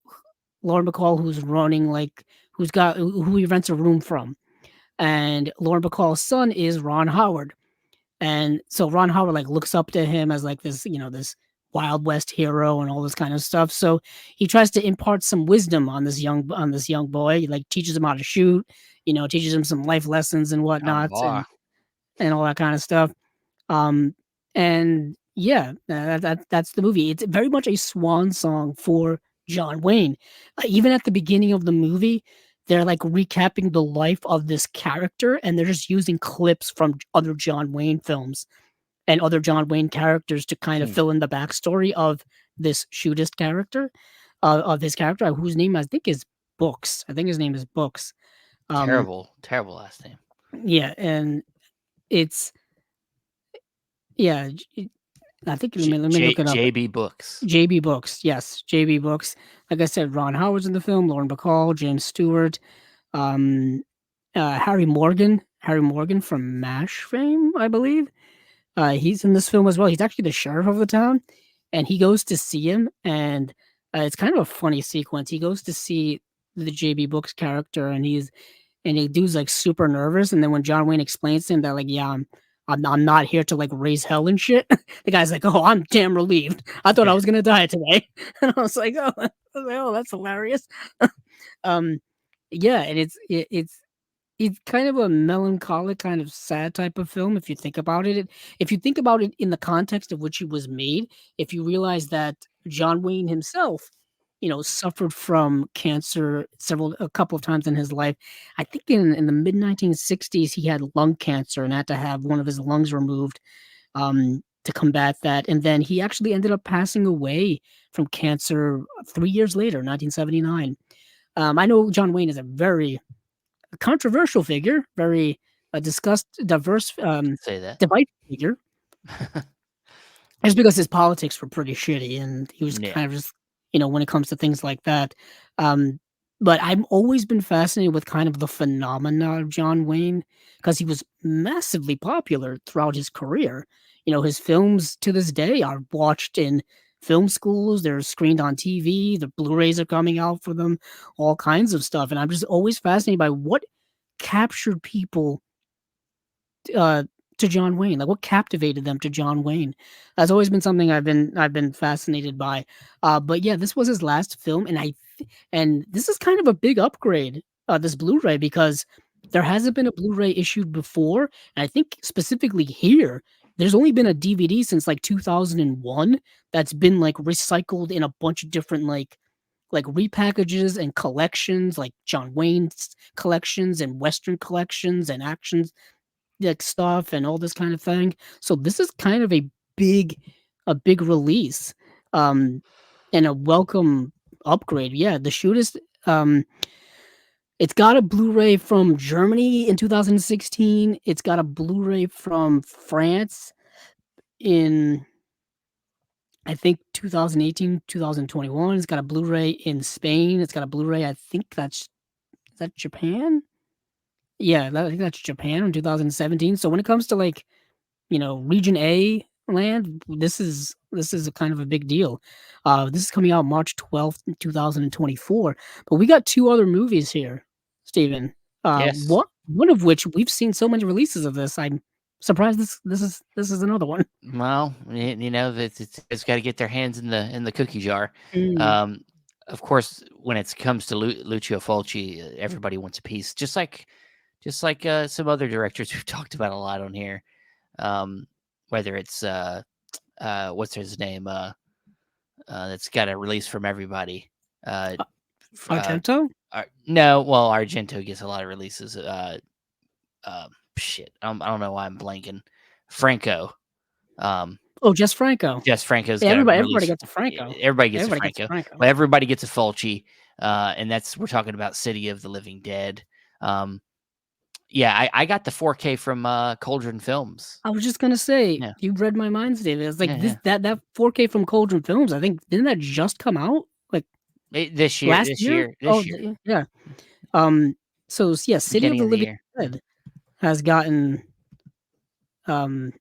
Lauren Bacall, who's running like who he rents a room from, and Lauren Bacall's son is Ron Howard, and so Ron Howard like looks up to him as like this, this Wild West hero and all this kind of stuff. So he tries to impart some wisdom on this young boy. He like teaches him how to shoot, teaches him some life lessons and Oh whatnots boy, and all that kind of stuff. Um, and yeah, that's the movie. It's very much a swan song for John Wayne. Even at the beginning of the movie, they're like recapping the life of this character, and they're just using clips from other John Wayne films and other John Wayne characters to kind of hmm. fill in the backstory of this Shootist character, of his character, whose name I think is Books. I think his name is Books. Um, Terrible, terrible last name. yeah, and it's yeah. I think let me look it up. JB Books. JB Books, yes, JB Books. Like I said, Ron Howard's in the film, Lauren Bacall, James Stewart, um, Harry Morgan from MASH fame, I believe. He's in this film as well. He's actually the sheriff of the town, and he goes to see him, and it's kind of a funny sequence. He goes to see the JB Books character, and the dude's like super nervous. And then when John Wayne explains to him that like, yeah, I'm not here to like raise hell and shit. The guy's like, oh, I'm damn relieved. I thought I was gonna die today, and I was like, oh, that's hilarious. um, yeah, and it's kind of a melancholic, kind of sad type of film if you think about it. If you think about it in the context of which it was made, if you realize that John Wayne himself, suffered from cancer a couple of times in his life. I think in the mid 1960s he had lung cancer and had to have one of his lungs removed to combat that. And then he actually ended up passing away from cancer 3 years later, 1979. I know John Wayne is a very controversial figure, very discussed, diverse, Say that. divisive figure. Just because his politics were pretty shitty, and he was Yeah. kind of just, when it comes to things like that. Um, but I've always been fascinated with kind of the phenomena of John Wayne because he was massively popular throughout his career. His films to this day are watched in film schools. They're screened on TV. The Blu-rays are coming out for them, all kinds of stuff. And I'm just always fascinated by what captured people uh, to John Wayne? Like, what captivated them to John Wayne? That's always been something I've been fascinated by. But yeah, this was his last film, and this is kind of a big upgrade. This Blu-ray because there hasn't been a Blu-ray issued before, and I think specifically here, there's only been a DVD since like 2001 that's been like recycled in a bunch of different like repackages and collections, like John Wayne's collections and Western collections and actions like stuff and all this kind of thing. So this is kind of a big release, um, and a welcome upgrade. Yeah, the Shootist, it's got a Blu-ray from Germany in 2016. It's got a Blu-ray from France in I think 2018, 2021. It's got a Blu-ray in Spain. It's got a Blu-ray. I think is that Japan? Yeah, I think that's Japan in 2017. So when it comes to like region A land, this is a kind of a big deal. This is coming out March 12th, 2024. But we got two other movies here, Steven. Yes. One of which we've seen so many releases of this. I'm surprised this is another one. Well, it's got to get their hands in the cookie jar. Mm. Um, of course, when it comes to Lucio Fulci, everybody wants a piece. Just like some other directors we've talked about a lot on here. Whether it's what's his name? That's got a release from everybody. Argento? No, well, Argento gets a lot of releases. Shit, I don't know why I'm blanking. Franco. Oh, just Franco. Jess Franco's Yeah, got a everybody release. gets a Franco. Everybody gets a Everybody gets a Franco. Franco. Well, everybody gets a Fulci, and we're talking about City of the Living Dead. Yeah, I got the 4K from Cauldron Films. I was just gonna say, Yeah. you read my mind, David. It's like Yeah, that 4K from Cauldron Films. I think didn't that just come out like this year, last year? Yeah. So yeah, City of beginning the of the Living year. Dead has gotten um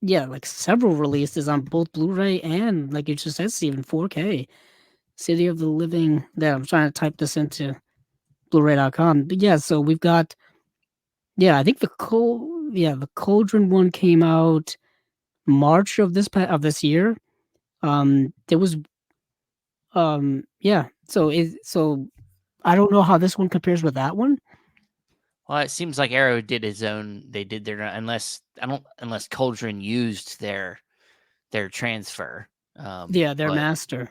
yeah, like several releases on both Blu-ray and, like you just said, Steven, 4K. City of the Living. There, I'm trying to type this into Blu-ray.com. But yeah, so we've got, yeah, I think the Cauldron one came out March of this year. There was yeah. So I don't know how this one compares with that one. Well, it seems like Arrow did his own. They did their unless Cauldron used their transfer. Yeah, their But master.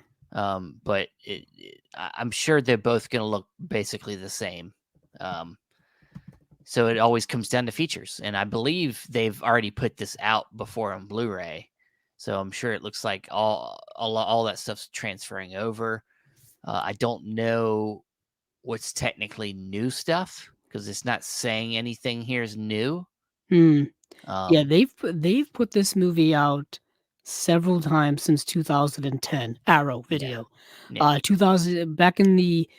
I'm sure they're both going to look basically the same. So it always comes down to features, and I believe they've already put this out before on Blu-ray. So I'm sure it looks like all that stuff's transferring over. I don't know what's technically new stuff because it's not saying anything here is new. Hmm. Yeah, Um, they've put this movie out several times since 2010. Arrow yeah, Video. yeah, 2000 back in the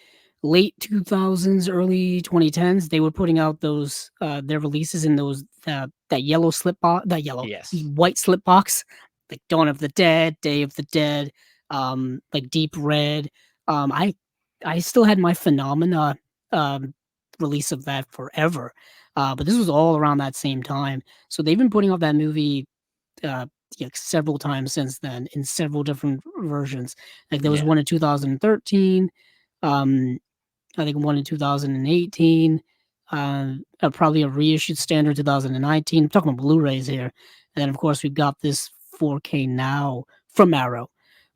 late 2000s, early 2010s, they were putting out those their releases in those that yellow slip box, yes, white slip box, like Dawn of the Dead, Day of the Dead, like Deep Red. I still had my Phenomena um release of that forever. But this was all around that same time. So they've been putting out that movie uh, yeah, several times since then in several different versions. Like there was yeah, one in 2013, um, I think one in 2018, probably a reissued standard 2019. I'm talking about Blu-rays here, and then of course we've got this 4K now from Arrow,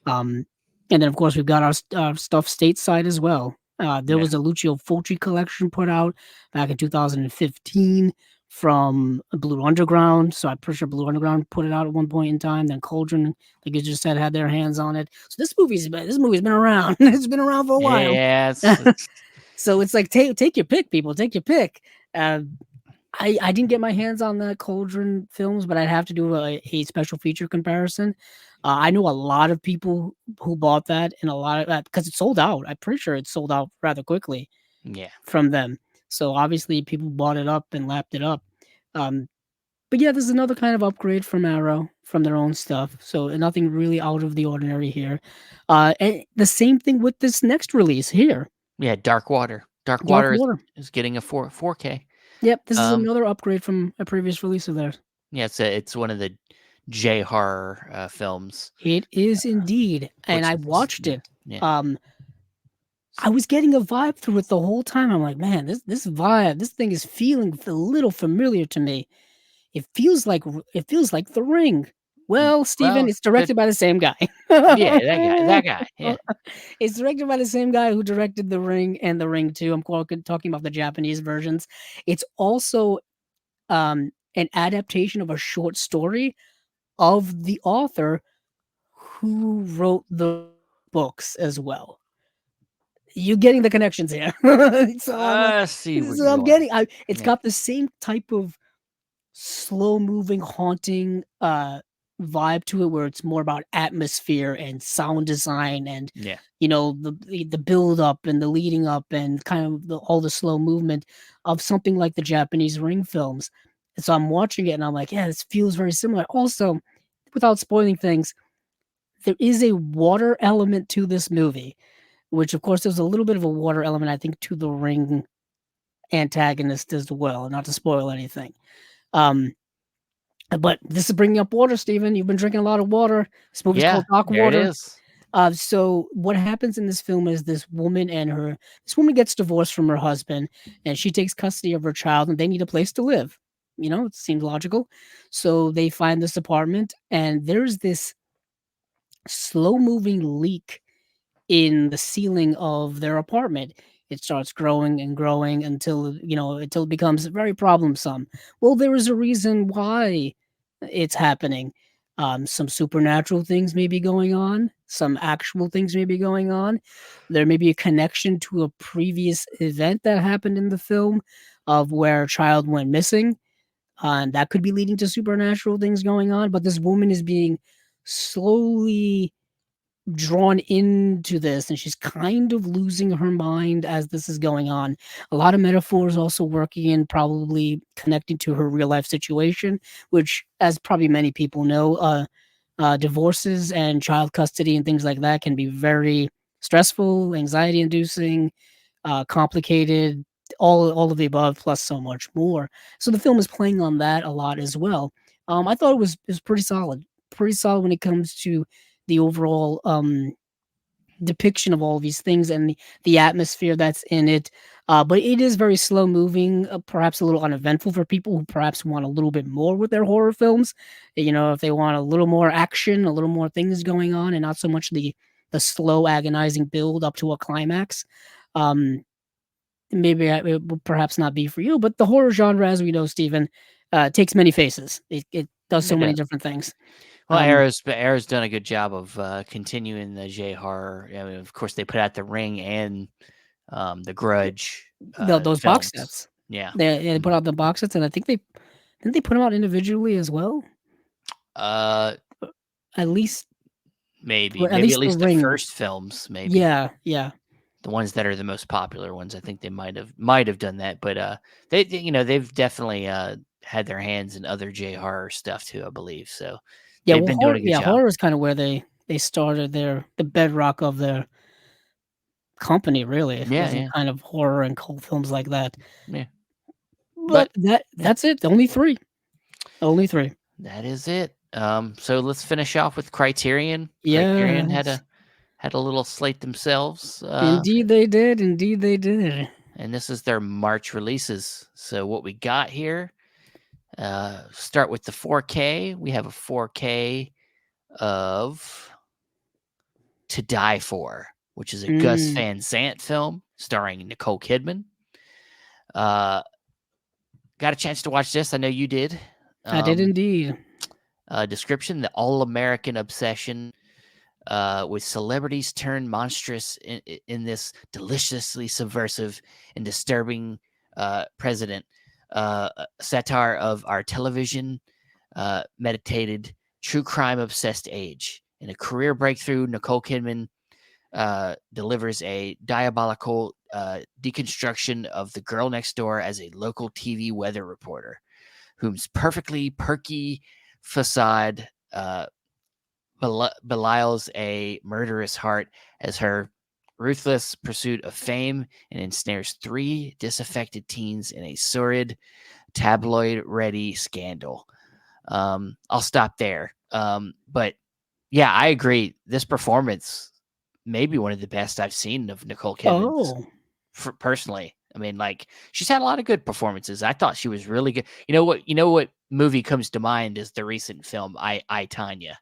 um, and then of course we've got our stuff stateside as well. There yeah. was a Lucio Fulci collection put out back in 2015 from Blue Underground. So I'm pretty sure Blue Underground put it out at one point in time. Then Cauldron, like you just said, had their hands on it. So this movie's been around. It's been around for a while. Yeah, it's So it's like take your pick, people. Take your pick. Uh, I didn't get my hands on the Cauldron films, but I'd have to do a special feature comparison. I know a lot of people who bought that, and a lot of that because it sold out. I'm pretty sure it sold out rather quickly yeah, from them. So obviously, people bought it up and lapped it up. Um, but yeah, this is another kind of upgrade from Arrow from their own stuff. So nothing really out of the ordinary here. And the same thing with this next release here, yeah. Dark Water. Dark Dark Water Water. is getting a 4K. Yep, this is Um, another upgrade from a previous release of theirs. yeah, it's one of the J horror films, It is indeed, and which I is watched yeah, it. yeah. Um, I was getting a vibe through it the whole time. I'm like, man, this vibe, this thing is feeling a little familiar to me. It feels like The Ring. Well, Steven, Well, it's directed by the same guy. yeah, that guy, yeah, It's directed by the same guy who directed The Ring and The Ring 2. I'm talking about the Japanese versions. It's also an adaptation of a short story of the author who wrote the books as well. You getting the connections here. So I'm like, I see where so you're I'm going. getting it's Yeah, got the same type of slow moving, haunting vibe to it where it's more about atmosphere and sound design and yeah, the build up and the leading up and kind of all the slow movement of something like the Japanese Ring films. And so I'm watching it and I'm like, yeah, this feels very similar. Also, without spoiling things, there is a water element to this movie, which of course there's a little bit of a water element, I think, to the Ring antagonist as well. Not to spoil anything. Um, but this is bringing up water, Steven. You've been drinking a lot of water. This movie's yeah. called Dark There it Water. is. So what happens in this film is this woman gets divorced from her husband, and she takes custody of her child, and they need a place to live. It seems logical. So they find this apartment, and there's this slow moving leak in the ceiling of their apartment. It starts growing and growing until it becomes very problemsome. Well, there is a reason why it's happening. Some supernatural things may be going on. Some actual things may be going on. There may be a connection to a previous event that happened in the film of where a child went missing. And that could be leading to supernatural things going on. But this woman is being slowly drawn into this, and she's kind of losing her mind as this is going on. A lot of metaphors also working and probably connecting to her real life situation, which, as probably many people know, divorces and child custody and things like that can be very stressful, anxiety inducing, complicated, all of the above, plus so much more. So the film is playing on that a lot as well. I thought it was pretty solid when it comes to the overall depiction of all these things and the atmosphere that's in it. But it is very slow moving, perhaps a little uneventful for people who perhaps want a little bit more with their horror films. You know, if they want a little more action, a little more things going on, and not so much the slow, agonizing build up to a climax. Um, maybe it will perhaps not be for you, but the horror genre, as we know, Stephen, takes many faces. It does so It many does. different things. Well, Um, Arrow's done a good job of continuing the J horror. I mean, of course, they put out The Ring and the Grudge those box films. sets. Yeah. They put out the box sets, and I think they put them out individually as well. Uh, At least maybe at at the least the Ring. first films, maybe Yeah, yeah. the ones that are the most popular ones. I think they might have done that, but they've definitely had their hands in other J horror stuff too, I believe. So Yeah, they've well, been doing a good job. horror is kind of where they started the bedrock of their company, really, Yeah, was in yeah, kind of horror and cult films like that. yeah. But But yeah, that's it. Only 3. Only 3. that is it. So let's finish off with Criterion. Criterion Yes. had a little slate themselves, Indeed they did. Indeed they did. and this is their March releases. So what we got here, start with the 4K. We have a 4K of To Die For, which is a Gus Mm, Van Sant film starring Nicole Kidman. Uh, got a chance to watch this. I know you did. I did indeed. Description: the all-American obsession with celebrities turned monstrous in this deliciously subversive and disturbing president. Satire of our television meditated true crime obsessed age. In a career breakthrough, Nicole Kidman delivers a diabolical deconstruction of the girl next door as a local TV weather reporter, whose perfectly perky facade belies a murderous heart as her ruthless pursuit of fame and ensnares 3 disaffected teens in a sordid, tabloid-ready scandal. I'll stop there. But yeah, I agree. This performance may be one of the best I've seen of Nicole Kidman's. Oh. Personally, I mean, like, she's had a lot of good performances. I thought she was really good. You know what movie comes to mind is the recent film I Tanya.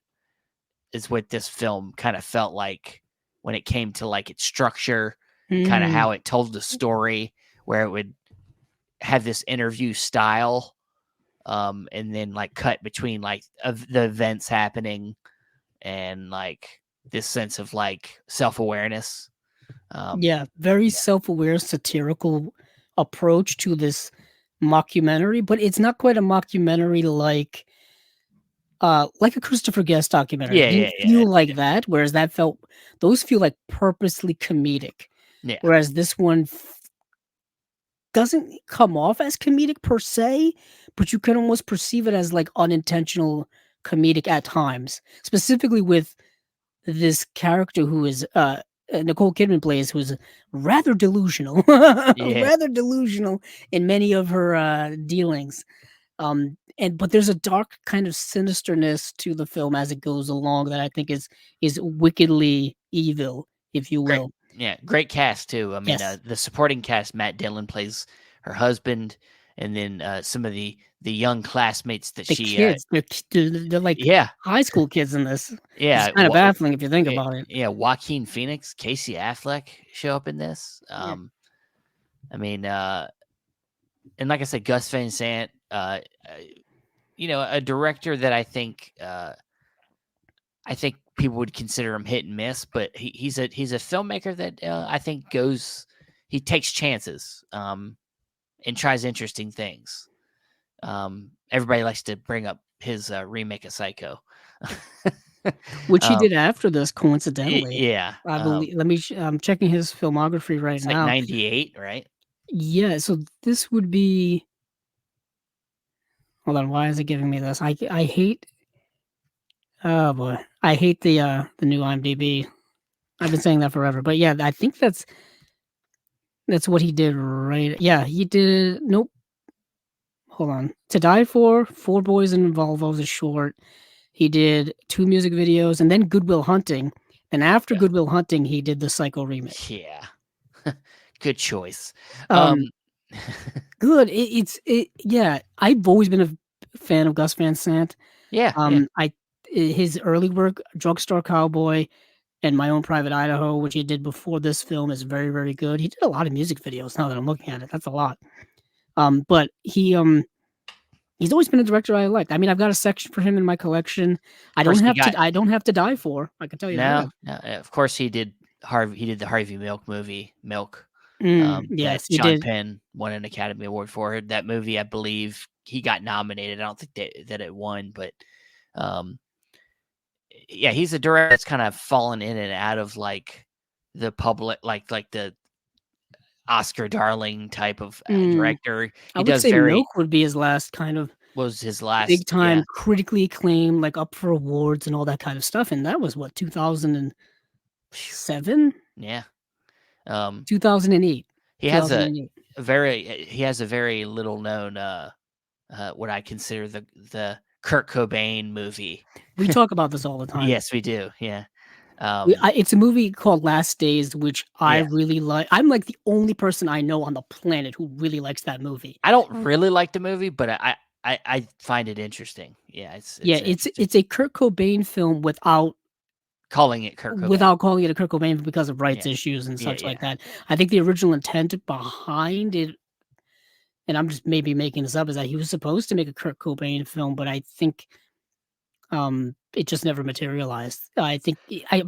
Is what this film kind of felt like when it came to like its structure, kind of Mm, how it told the story, where it would have this interview style, and then like cut between like the events happening and like this sense of like self-awareness. yeah, very Yeah. self-aware, satirical approach to this mockumentary, but it's not quite a mockumentary like a Christopher Guest documentary. It Yeah, didn't yeah, yeah, feel like that, whereas those feel like purposely comedic. yeah. Whereas this one doesn't come off as comedic per se, but you can almost perceive it as like unintentional comedic at times, specifically with this character who is Nicole Kidman plays, who's rather delusional, Yeah, rather delusional in many of her dealings. And but there's a dark kind of sinisterness to the film as it goes along that I think is wickedly evil, if you great. will. Yeah, great cast too. I mean, Yes, the supporting cast, Matt Dillon plays her husband, and then some of the young classmates that the she, kids, they're like yeah, high school kids in this. It's yeah, kind of baffling if you think about it. yeah, Joaquin Phoenix, Casey Affleck show up in this. Yeah. I mean, and like I said, Gus Van Sant, a director that I think people would consider him hit and miss, but he's a filmmaker that I think he takes chances, and tries interesting things. Everybody likes to bring up his remake of Psycho. Which he um, did after this, coincidentally. yeah, I believe I'm checking his filmography right it's like now. 98, right? Yeah, so this would be hold on, why is it giving me this? I hate oh boy. I hate the new IMDb. I've been saying that forever. But yeah, I think that's what he did right. Yeah, he did nope. Hold on. To Die For, Four Boys in Volvo is a short. He did 2 music videos and then Good Will Hunting. And after Yeah. Good Will Hunting, he did the Psycho remake. Yeah. Good choice. Um, Um, good. Yeah, I've always been a fan of Gus Van Sant. yeah, yeah, His early work, Drugstore Cowboy and My Own Private Idaho, which he did before this film, is very, very good. He did a lot of music videos now that I'm looking at it. That's a lot. But he's always been a director I liked. I mean, I've got a section for him in my collection. of course he got I don't have to die for. I can tell you that. no, of course he did the Harvey Milk movie, Milk, that Yes, he Sean did. Penn won an Academy Award for. That movie, I believe he got nominated. I don't think that it won, but, um, yeah, he's a director that's kind of fallen in and out of, like, the public like the Oscar darling type of, Mm, director. I He would does say very Milk would be his last kind of was his big last yeah, time, critically acclaimed, like up for awards and all that kind of stuff. And that was what 2007, yeah, um 2008, He has 2008. he has a very little known, what I consider the Kurt Cobain movie. We talk about this all the time. Yes, we do, yeah. Um, It's a movie called Last Days, which I yeah. really like. I'm like the only person I know on the planet who really likes that movie. I don't really like the movie, but I find it interesting. Yeah, Yeah, it's interesting. it's a Kurt Cobain film Calling it Kurt Cobain. without calling it a Kurt Cobain because of rights Yeah. issues and Yeah, such yeah. like that. I think the original intent behind it, and I'm just maybe making this up, is that he was supposed to make a Kurt Cobain film, but I think it just never materialized. I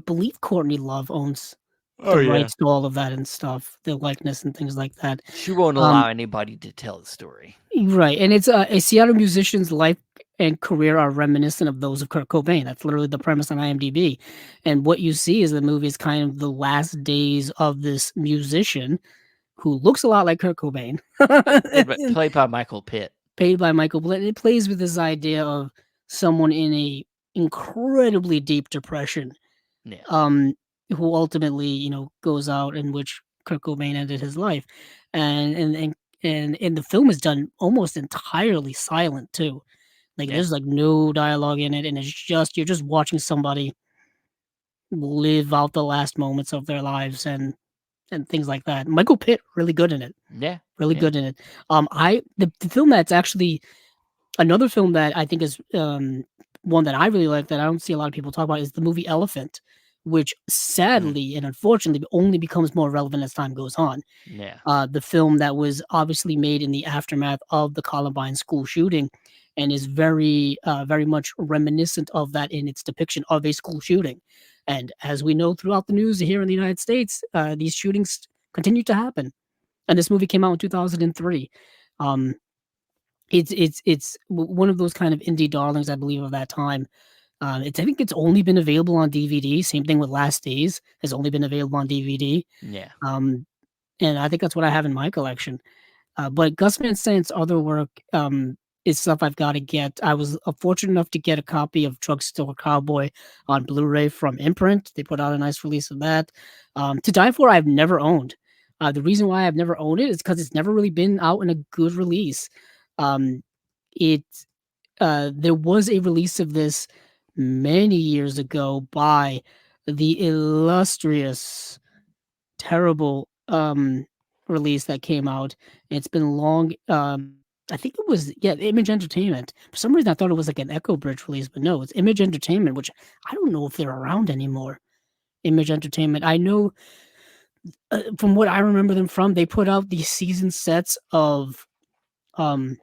believe Courtney Love owns Oh, the yeah. rights to all of that and stuff, the likeness and things like that. She won't Um, allow anybody to tell the story. right, and it's a Seattle musician's life and career are reminiscent of those of Kurt Cobain. That's literally the premise on IMDb, and what you see is the movie is kind of the last days of this musician who looks a lot like Kurt Cobain, Played by Michael Pitt. paid by Michael Blit. It plays with this idea of someone in a incredibly deep depression, Yeah. um, who ultimately, goes out in which Kurt Cobain ended his life, and and the film is done almost entirely silent too. Like Yeah. there's like no dialogue in it, and it's just you're just watching somebody live out the last moments of their lives and things like that. Michael Pitt really good in it, Yeah. really Yeah. good in it. The film that's actually another film that I think is, one that I really like that I don't see a lot of people talk about is the movie Elephant, which Mm. sadly and unfortunately only becomes more relevant as time goes on. Yeah. The film that was obviously made in the aftermath of the Columbine school shooting and is very much reminiscent of that in its depiction of a school shooting. And as we know throughout the news here in the United States, these shootings continue to happen. And this movie came out in 2003. Um, one of those kind of indie darlings, I believe, of that time. I think it's only been available on DVD. Same thing with Last Days has only been available on DVD. Yeah. Um, and I think that's what I have in my collection. But Gus Van Sant's other work is stuff I've got to get. I was fortunate enough to get a copy of Drugstore Cowboy on Blu-ray from Imprint. They put out a nice release of that. To Die For, I've never owned. The reason why I've never owned it is because it's never really been out in a good release. Um, it There was a release of this many years ago by the illustrious, terrible release that came out. It's been long. I think it was Image Entertainment. For some reason, I thought it was like an Echo Bridge release, but no, it's Image Entertainment, which I don't know if they're around anymore. Image Entertainment. I know from what I remember them from, they put out these season sets of um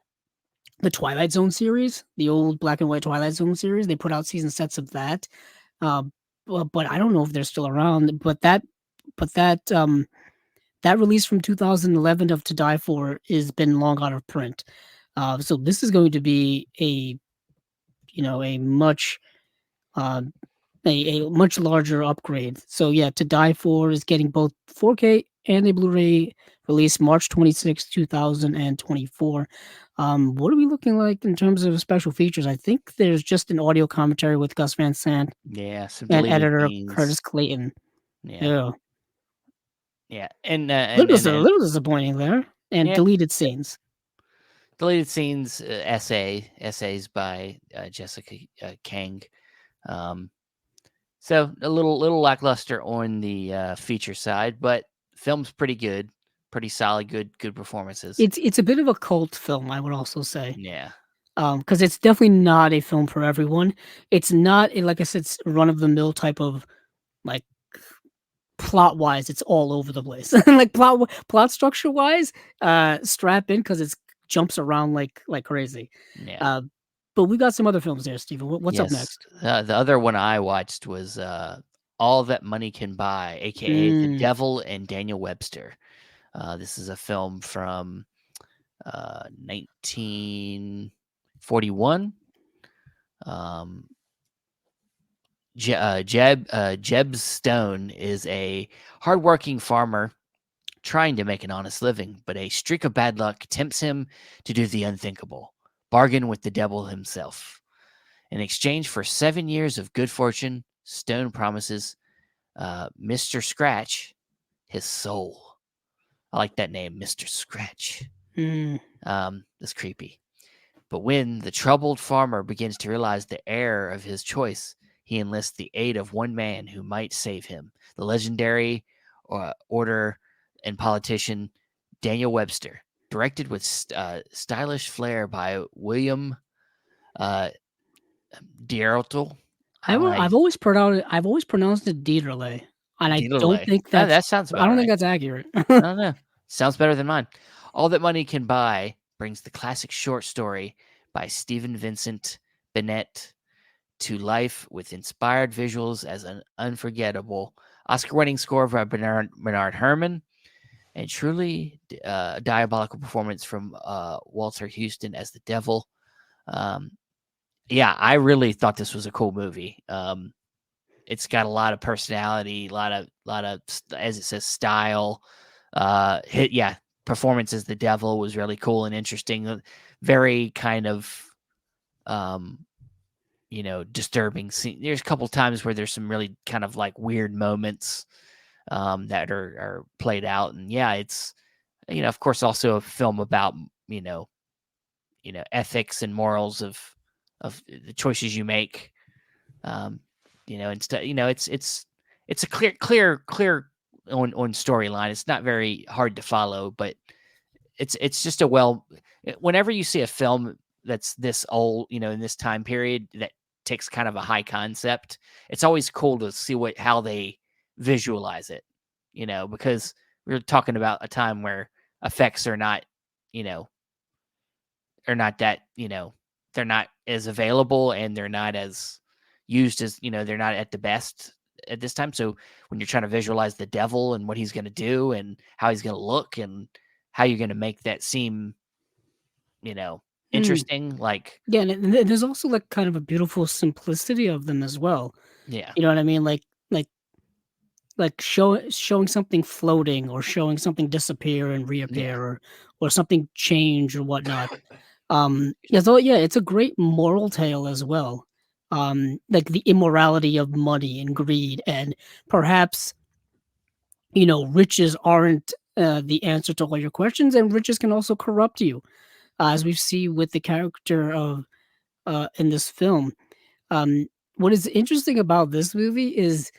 the Twilight Zone series, the old black and white Twilight Zone series. They put out season sets of that. But I don't know if they're still around. But that release from 2011 of To Die For is been long out of print. So this is going to be a much uh, a much larger upgrade. So yeah, To Die For is getting both 4K and a Blu-ray release March 26, 2024. What are we looking like in terms of special features? I think there's just an audio commentary with Gus Van Sant Yeah, some and deleted editor scenes. Curtis Clayton. Yeah, Yeah, yeah, and little disappointing there, and yeah, deleted scenes. deleted scenes, essays by Jessica Kang. Um, so a little lackluster on the feature side, but film's pretty good, pretty solid, good performances. It's a bit of a cult film, I would also say. Yeah, Because it's definitely not a film for everyone. It's not a, like I said, run of the mill type of like plot wise. It's all over the place. Like plot structure wise, strap in because it jumps around like crazy. yeah. Uh, but we got some other films there, Steven. What's up Yes. next? The other one I watched was All That Money Can Buy, aka The Mm, Devil and Daniel Webster. This is a film from 1941. Um, Jeb Stone is a hardworking farmer trying to make an honest living, but a streak of bad luck tempts him to do the unthinkable, bargain with the devil himself. In exchange for 7 years of good fortune, Stone promises Mr. Scratch his soul. I like that name, Mr. Scratch. mm. That's creepy. But when the troubled farmer begins to realize the error of his choice, he enlists the aid of one man who might save him, the legendary order and politician Daniel Webster. Directed with stylish flair by William uh, Diertel. I've always pronounced it Dieterle, and Delay. Oh, that sounds I about don't think right. that's accurate. I don't know. Sounds better than mine. All That Money Can Buy brings the classic short story by Stephen Vincent Bennett to life with inspired visuals as an unforgettable Oscar-winning score by Bernard Herrmann and truly diabolical performance from Walter Houston as the devil. Um, yeah, I really thought this was a cool movie. It's got a lot of personality, a lot of as it says style. Performance as the devil was really cool and interesting. Very kind of disturbing scene. There's a couple times where there's some really kind of like weird moments that are played out, and yeah, it's of course also a film about ethics and morals of the choices you make. Um, instead, it's a clear on storyline. It's not very hard to follow, but it's just whenever you see a film that's this old, in this time period that takes kind of a high concept, it's always cool to see how they visualize it, because we're talking about a time where effects are not, are not that, they're not as available and they're not as used as, they're not at the best at this time. So when you're trying to visualize the devil and what he's going to do and how he's going to look and how you're going to make that seem, Mm. interesting, like, Yeah, and there's also like kind of a beautiful simplicity of them as well. yeah, You know what I mean? Like showing something floating or showing something disappear and yeah, reappear or something change or whatnot. Yeah, it's a great moral tale as well. Like the immorality of money and greed, and perhaps riches aren't the answer to all your questions, and riches can also corrupt you, as we see with the character of in this film. What is interesting about this movie is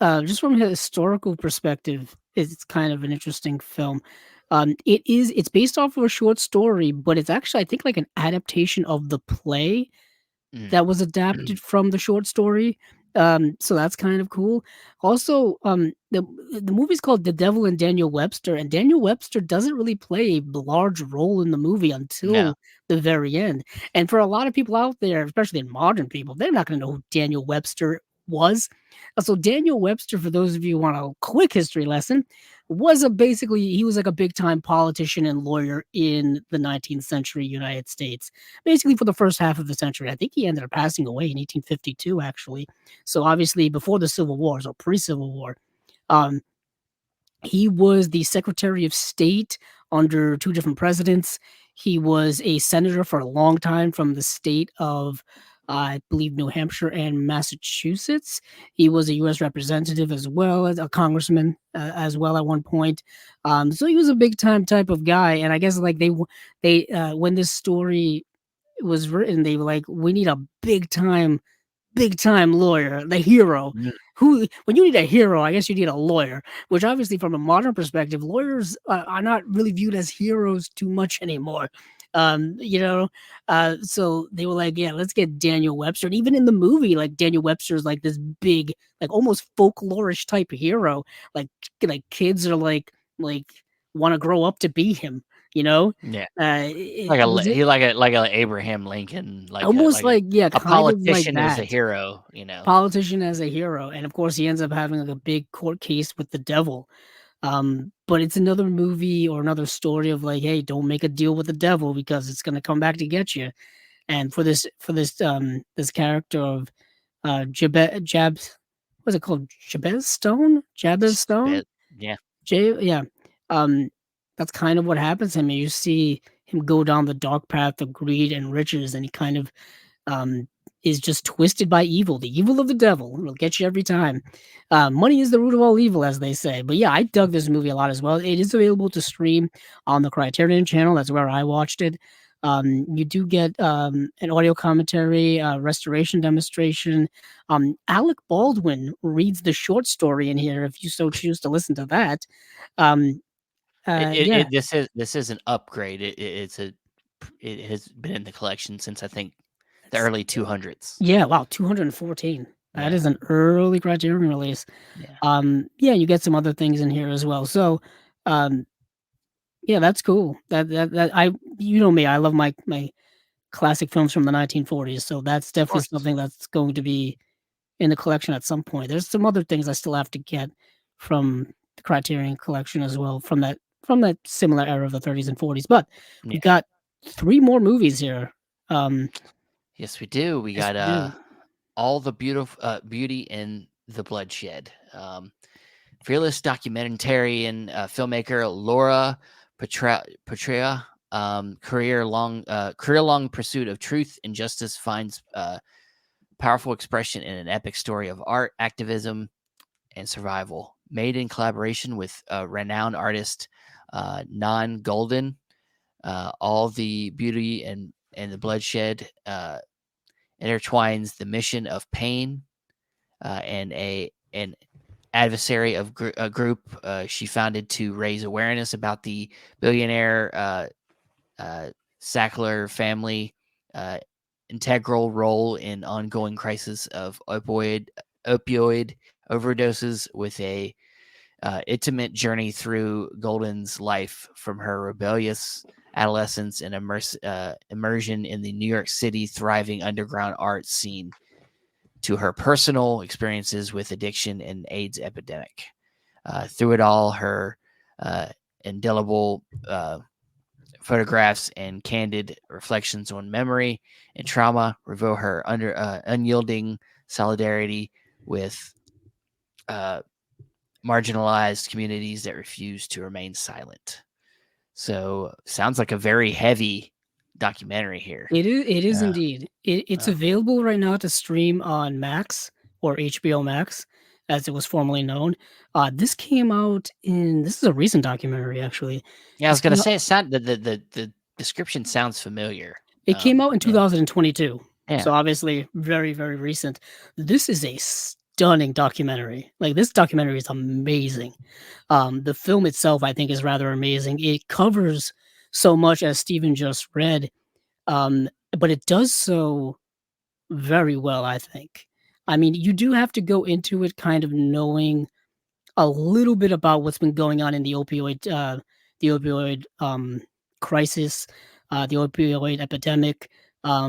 just from a historical perspective, it's kind of an interesting film. It's based off of a short story, but it's actually I think like an adaptation of the play mm, that was adapted from the short story. So that's kind of cool. Also, the movie's called The Devil and Daniel Webster, and Daniel Webster doesn't really play a large role in the movie no, until the very end. And for a lot of people out there, especially in modern people, they're not going to know who Daniel Webster was. So Daniel Webster, for those of you who want a quick history lesson, he was like a big time politician and lawyer in the 19th century United States, basically for the first half of the century. I think he ended up passing away in 1852, actually. So obviously before the Civil War, so pre-Civil War. Um, he was the Secretary of State under two different presidents. He was a senator for a long time from the state of, I believe, New Hampshire and Massachusetts. He was a U.S. representative as well as a congressman as well at one point. So he was a big time type of guy. And I guess like when this story was written, they were like, we need a big time lawyer, the hero. Mm. Who, when you need a hero, I guess you need a lawyer. Which obviously, from a modern perspective, lawyers are not really viewed as heroes too much anymore. You know, so they were like, yeah, let's get Daniel Webster. And even in the movie, like Daniel Webster is like this big, like almost folklorish type of hero. Like kids are like want to grow up to be him. You know, Yeah. it was it Like a Abraham Lincoln, almost like yeah, a kind of like politician as a that. hero, you know. Politician as a hero, and of course he ends up having like a big court case with the devil. But it's another movie or another story of like, hey, don't make a deal with the devil because it's gonna come back to get you. And this character of Jabez, what's it called? Jabez Stone? Jabez Stone? But yeah, Yeah. Um, that's kind of what happens to him. You see him go down the dark path of greed and riches, and he kind of um, is just twisted by evil, the evil of the devil. It'll get you every time. Money is the root of all evil, as they say. But yeah, I dug this movie a lot as well. It is available to stream on the Criterion channel. That's where I watched it. You do get an audio commentary, restoration demonstration. Alec Baldwin reads the short story in here if you so choose to listen to that. Um, yeah, this is an upgrade. It has been in the collection since I think the it's early 200s. yeah, wow, 214. That Yeah, is an early Criterion release. yeah. Yeah, you get some other things in here as well. So, um, yeah, that's cool. That I you know me, I love my classic films from the 1940s. So that's Of definitely course. something that's going to be in the collection at some point. There's some other things I still have to get from the Criterion collection as well from that similar era of the 30s and 40s. But Yeah. we've got three more movies here. Um, Yes, we do. We yes, got we do. all the beauty in the bloodshed. Fearless documentarian filmmaker Laura Petrea, career long pursuit of truth and justice finds powerful expression in an epic story of art, activism, and survival. Made in collaboration with renowned artist Non Golden, all the beauty and the bloodshed intertwines the mission of pain and an adversary of a group she founded to raise awareness about the billionaire Sackler family integral role in ongoing crisis of opioid overdoses with a intimate journey through Golden's life from her rebellious adolescence and immersion in the New York City thriving underground art scene to her personal experiences with addiction and AIDS epidemic. Through it all, her indelible photographs and candid reflections on memory and trauma reveal her unyielding solidarity with marginalized communities that refuse to remain silent. So, sounds like a very heavy documentary here. It is Uh, indeed. It's uh, available right now to stream on Max or HBO Max, as it was formerly known. This is a recent documentary actually. yeah, I This was gonna came out, say the description sounds familiar. it came out in Yeah, 2022. yeah, So obviously very, very recent. This is a stunning documentary. Like this documentary is amazing. The film itself I think is rather amazing. It covers so much as Steven just read. But it does so very well, I think. I mean, you do have to go into it kind of knowing a little bit about what's been going on in the opioid crisis, the opioid epidemic,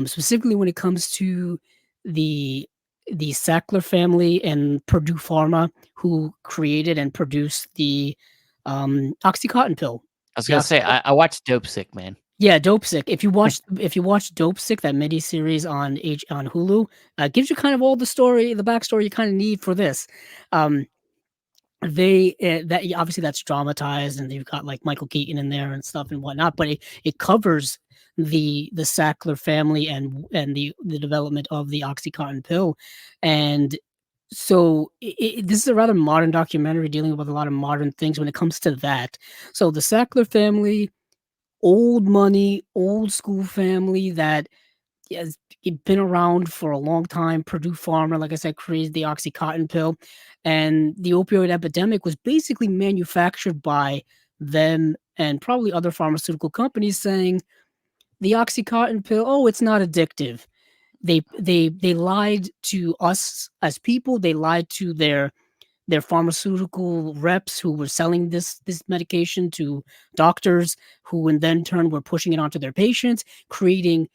specifically when it comes to the the Sackler family and Purdue Pharma, who created and produced Oxycontin pill. I was The gonna say Oxycontin. I watched Dope Sick, man. Yeah, Dope Sick. If you watch Dope Sick, that mini series on Hulu, gives you kind of all the backstory you kind of need for this. Um, obviously that's dramatized, and you've got like Michael Keaton in there and stuff and whatnot, but it covers the Sackler family and the development of the OxyContin pill, and so this is a rather modern documentary dealing with a lot of modern things when it comes to that. So the Sackler family, old money, old school family that has been around for a long time. Purdue Pharma, like I said, created the OxyContin pill, and the opioid epidemic was basically manufactured by them and probably other pharmaceutical companies saying the OxyContin pill, oh, it's not addictive. They lied to us as people. They lied to their pharmaceutical reps who were selling this medication to doctors who in then turn were pushing it onto their patients, creating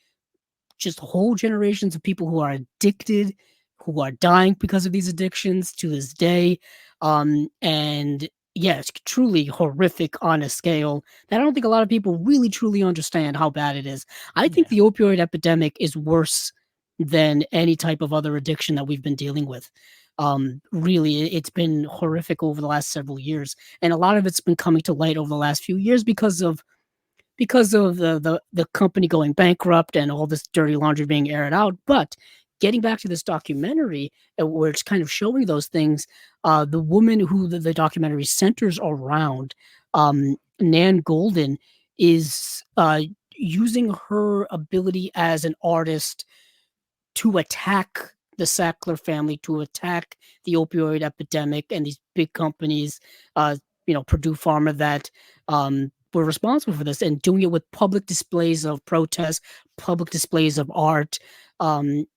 just whole generations of people who are addicted, who are dying because of these addictions to this day. And yeah, it's truly horrific on a scale that I don't think a lot of people really truly understand how bad it is. I think Yeah. the opioid epidemic is worse than any type of other addiction that we've been dealing with. Really, it's been horrific over the last several years, and a lot of it's been coming to light over the last few years because of the company going bankrupt and all this dirty laundry being aired out. But getting back to this documentary, where it's kind of showing those things, the woman who the documentary centers around, Nan Golden, is using her ability as an artist to attack the Sackler family, to attack the opioid epidemic and these big companies, Purdue Pharma that were responsible for this, and doing it with public displays of protest, public displays of art,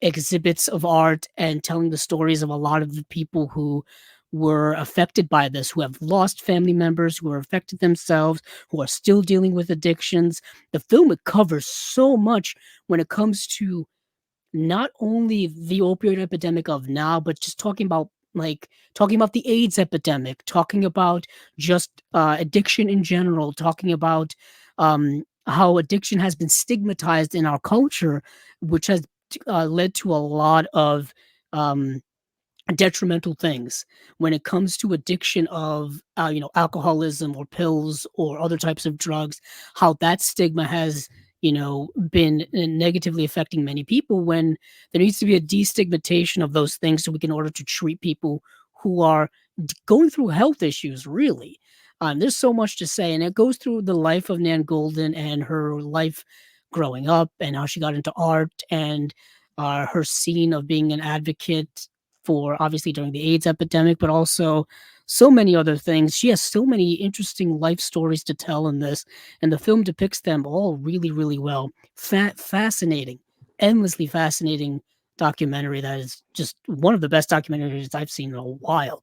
exhibits of art, and telling the stories of a lot of the people who were affected by this, who have lost family members, who are affected themselves, who are still dealing with addictions. The film, it covers so much when it comes to not only the opioid epidemic of now, but just talking about the AIDS epidemic, talking about just addiction in general, talking about how addiction has been stigmatized in our culture, which has led to a lot of um, detrimental things when it comes to addiction of alcoholism or pills or other types of drugs, how that stigma has been negatively affecting many people, when there needs to be a destigmatization of those things so we can order to treat people who are going through health issues, really. There's so much to say, and it goes through the life of Nan Golden and her life growing up and how she got into art, and her scene of being an advocate for, obviously, during the AIDS epidemic, but also so many other things. She has so many interesting life stories to tell in this, and the film depicts them all really, really well. Fascinating, endlessly fascinating documentary that is just one of the best documentaries I've seen in a while.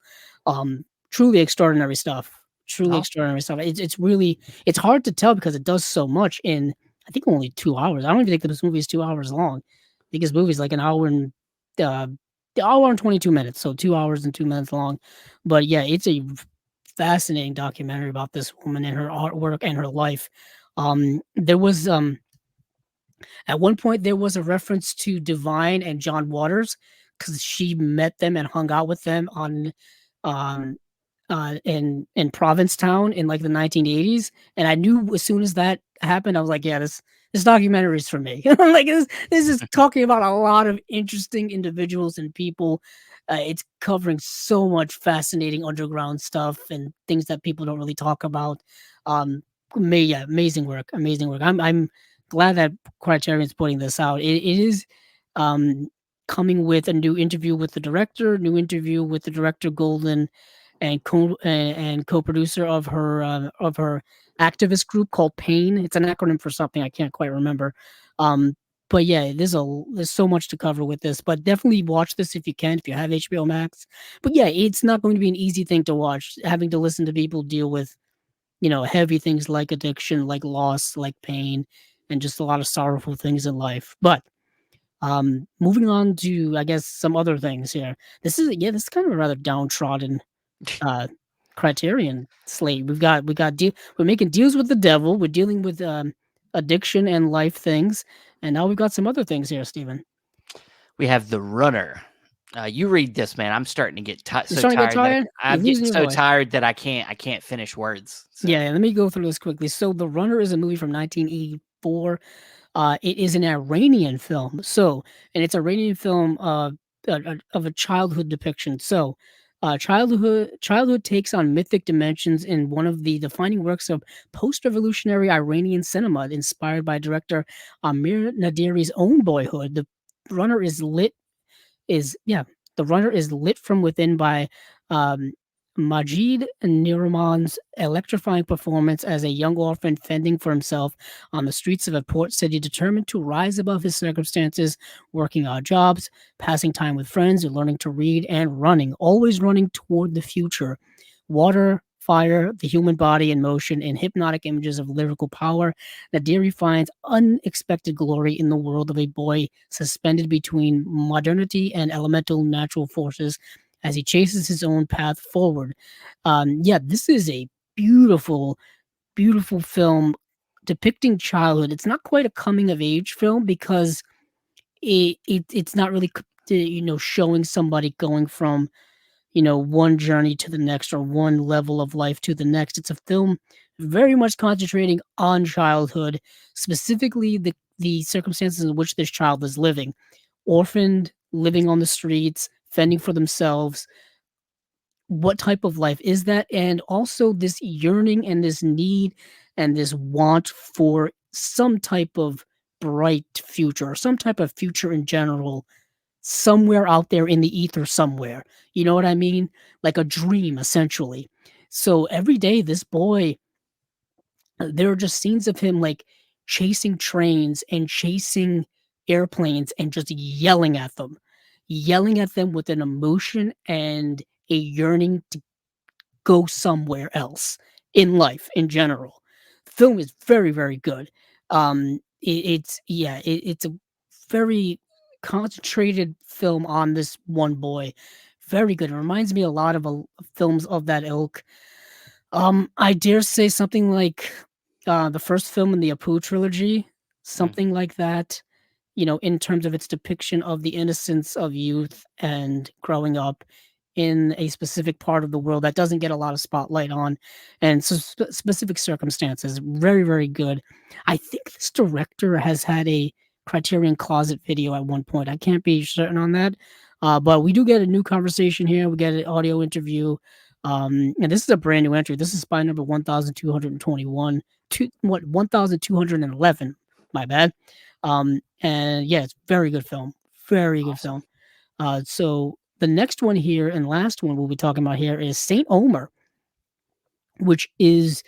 Truly extraordinary stuff. Truly Oh, extraordinary stuff. It's hard to tell because it does so much in, I think, only 2 hours. I don't even think that this movie is 2 hours long. I think this movie is like an hour and uh, the hour and 22 minutes, so 2 hours and 2 minutes long. But yeah, it's a fascinating documentary about this woman and her artwork and her life. There was At one point there was a reference to Divine and John Waters because she met them and hung out with them on um in Provincetown in like the 1980s, and I knew as soon as that happened, I was like, yeah, this documentary is for me. Like this is talking about a lot of interesting individuals and people. It's covering so much fascinating underground stuff and things that people don't really talk about. Yeah, amazing work, amazing work. I'm glad that Criterion's putting this out. It is um coming with a new interview with the director, new interview with the director Golden, and co-producer of her activist group called Pain. It's an acronym for something I can't quite remember. Um, but yeah, there's so much to cover with this. But definitely watch this if you can, if you have HBO Max. But yeah, it's not going to be an easy thing to watch. Having to listen to people deal with heavy things like addiction, like loss, like pain, and just a lot of sorrowful things in life. But moving on to, I guess, some other things here. This is kind of a rather downtrodden uh, Criterion slate. We're making deals with the devil. We're dealing with addiction and life things, and now we've got some other things here, Steven. We have The Runner. You read this, man. I'm starting to get You're so starting to get tired that tired. You're I'm getting losing your so voice. tired that I can't finish words. So. Yeah, let me go through this quickly. So, The Runner is a movie from 1984. It is an Iranian film. And it's an Iranian film of a childhood depiction. So, childhood takes on mythic dimensions in one of the defining works of post-revolutionary Iranian cinema, inspired by director Amir Nadiri's own boyhood. Runner is lit is yeah, the runner is lit from within by um, Majid Nuriman's electrifying performance as a young orphan fending for himself on the streets of a port city, determined to rise above his circumstances, working odd jobs, passing time with friends, and learning to read and running, always running toward the future. Water, fire, the human body in motion, and hypnotic images of lyrical power. Nadiri finds unexpected glory in the world of a boy suspended between modernity and elemental natural forces as he chases his own path forward. This is a beautiful, beautiful film depicting childhood. It's not quite a coming of age film because it's not really showing somebody going from one journey to the next or one level of life to the next. It's a film very much concentrating on childhood, specifically the circumstances in which this child is living. Orphaned, living on the streets, fending for themselves. What type of life is that? And also this yearning and this need and this want for some type of bright future or some type of future in general somewhere out there in the ether somewhere. You know what I mean? Like a dream, essentially. So every day, this boy, there are just scenes of him like chasing trains and chasing airplanes and just yelling at them with an emotion and a yearning to go somewhere else in life in general. The film is very, very good. It's a very concentrated film on this one boy. Very good. It reminds me a lot of films of that ilk. I dare say something like the first film in the Apu trilogy, Mm. something like that. In terms of its depiction of the innocence of youth and growing up in a specific part of the world that doesn't get a lot of spotlight on and specific circumstances. Very, very good. I think this director has had a Criterion Closet video at one point. I can't be certain on that. But we do get a new conversation here. We get an audio interview. And this is a brand new entry. This is spy number 1221. 1211. My bad. And yeah, it's very good film. Very good Awesome. film. So the next one here and last one we'll be talking about here is Saint Omer, which is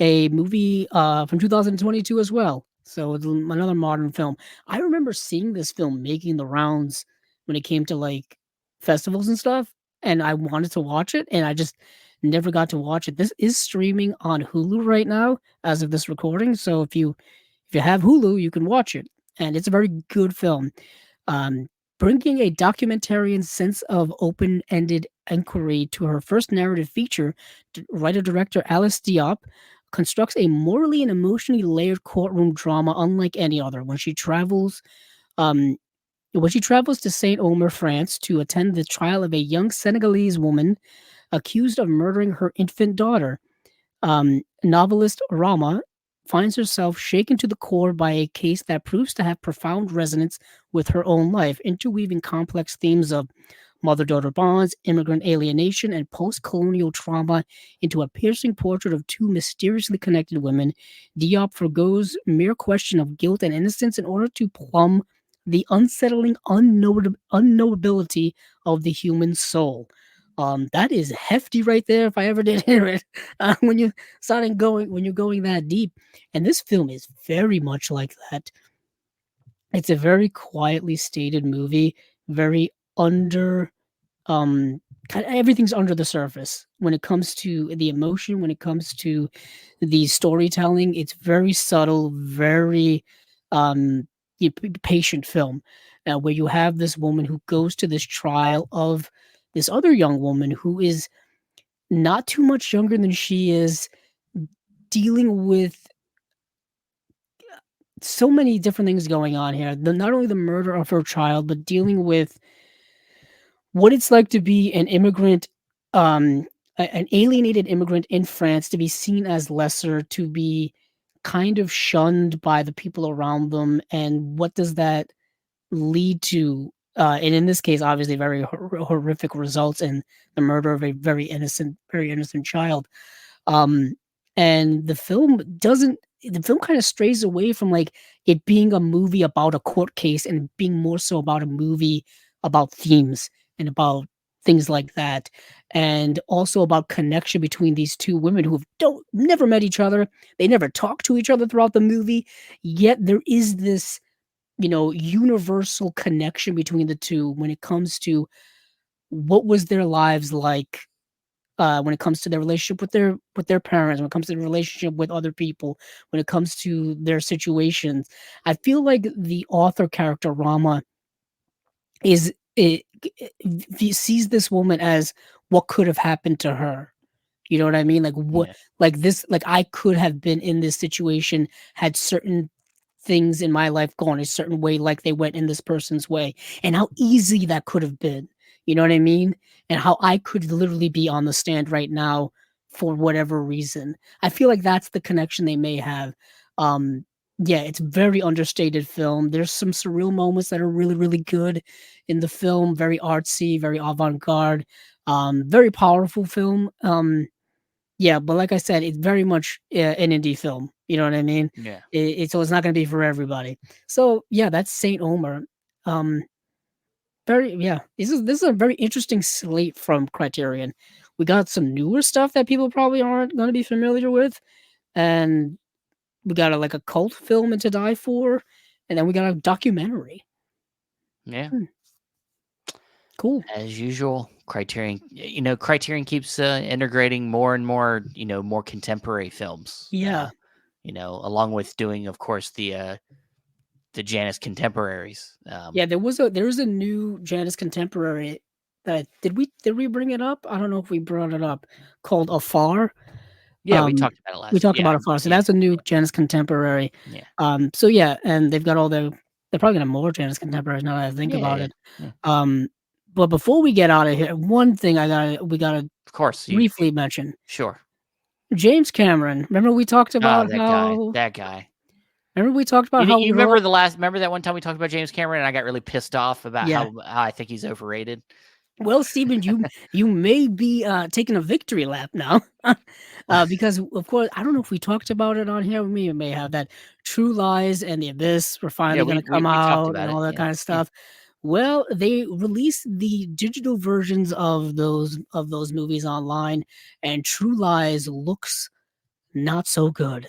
a movie from 2022 as well. So it's another modern film. I remember seeing this film making the rounds when it came to like festivals and stuff, and I wanted to watch it, and I just never got to watch it. This is streaming on Hulu right now as of this recording. So if you have Hulu, you can watch it, and it's a very good film. Um, Bringing a documentarian sense of open-ended inquiry to her first narrative feature, writer-director Alice Diop constructs a morally and emotionally layered courtroom drama unlike any other. Um, when she travels to Saint Omer, France, to attend the trial of a young Senegalese woman accused of murdering her infant daughter, novelist Rama finds herself shaken to the core by a case that proves to have profound resonance with her own life, interweaving complex themes of mother daughter bonds, immigrant alienation, and post colonial trauma into a piercing portrait of two mysteriously connected women. Diop forgoes mere question of guilt and innocence in order to plumb the unsettling unknowability of the human soul. That is hefty right there. If I ever did hear it, when you're going that deep, and this film is very much like that. It's a very quietly stated movie, very under everything's under the surface when it comes to the emotion, when it comes to the storytelling. It's very subtle, very um patient film, where you have this woman who goes to this trial of this other young woman who is not too much younger than she is, dealing with so many different things going on here. Not only the murder of her child, but dealing with what it's like to be an immigrant, an alienated immigrant in France, to be seen as lesser, to be kind of shunned by the people around them, and what does that lead to? And in this case, obviously, very horrific results in the murder of a very innocent child. Um, and the film kind of strays away from like it being a movie about a court case and being more so about a movie about themes and about things like that. And also about connection between these two women who don't never met each other. They never talk to each other throughout the movie. Yet there is this, universal connection between the two when it comes to what was their lives like, when it comes to their relationship with their parents, when it comes to the relationship with other people, when it comes to their situations. I feel like the author character Rama is it, sees this woman as what could have happened to her. You know what I mean? Like what, Yeah. like this, like I could have been in this situation had certain things in my life gone a certain way, like they went in this person's way, and how easy that could have been. You know what I mean? And how I could literally be on the stand right now for whatever reason. I feel like that's the connection they may have. Um, yeah, it's very understated film. There's some surreal moments that are really, really good in the film. Very artsy, very avant-garde, very powerful film. Yeah, but like I said, it's very much an indie film. You know what I mean? Yeah. So it's not going to be for everybody. So yeah, that's Saint Omer. Um, very yeah. This is a very interesting slate from Criterion. We got some newer stuff that people probably aren't going to be familiar with, and we got like a cult film To Die For, and then we got a documentary. Yeah. Hmm, cool. As usual, Criterion keeps integrating more and more, more contemporary films. Yeah, Along with doing, of course, the Janus contemporaries. yeah. There was a new Janus contemporary that did we bring it up? I don't know if we brought it up, called Afar. Yeah, we talked about it We last. talked Yeah, about Afar, so yeah, that's a new Janus contemporary. yeah, So yeah, and they've got all they're probably gonna have more Janus contemporaries now that I think yeah, about yeah, it. yeah. Um, but before we get out of here, one thing we gotta Of course, briefly mention. sure. James Cameron. Remember we talked Ah, about that guy, how that guy. remember we talked about You, how you we were remember all the last? Remember that one time we talked about James Cameron, and I got really pissed off about yeah. how I think he's overrated. Well, Stephen, you may be taking a victory lap now, because of course I don't know if we talked about it on here. We may have that True Lies and The Abyss were Yeah, finally going we to we come we talked out and about it. all that Yeah, kind of yeah, stuff. Well, they released the digital versions of those movies online, and True Lies looks not so good.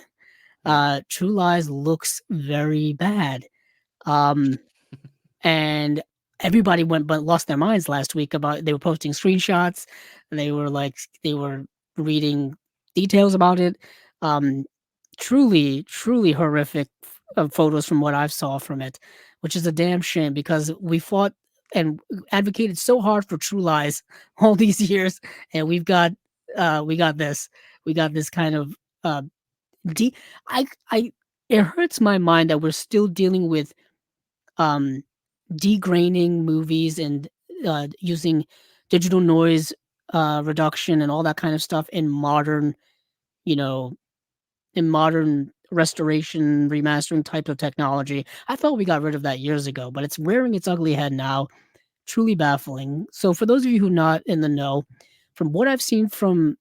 yeah, True Lies looks very bad. Um, and everybody went but lost their minds last week about they were posting screenshots and they were reading details about it. Um, truly horrific photos from what I've saw from it, which is a damn shame because we fought and advocated so hard for True Lies all these years, and we got this kind of uh, de- I it hurts my mind that we're still dealing with um degraining movies and using digital noise reduction and all that kind of stuff in you know, modern restoration, remastering type of technology. I thought we got rid of that years ago, but it's rearing its ugly head now. Truly baffling. So, for those of you who are not in the know, from what I've seen from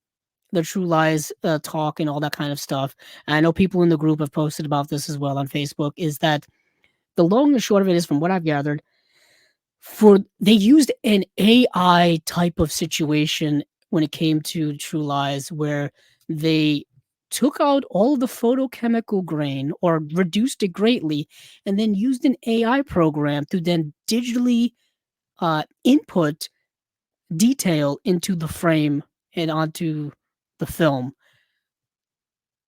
the True Lies talk and all that kind of stuff, and I know people in the group have posted about this as well on Facebook, is that the long and short of it is, from what I've gathered, they used an AI type of situation when it came to True Lies, where they took out all of the photochemical grain or reduced it greatly, and then used an AI program to then digitally input detail into the frame and onto the film.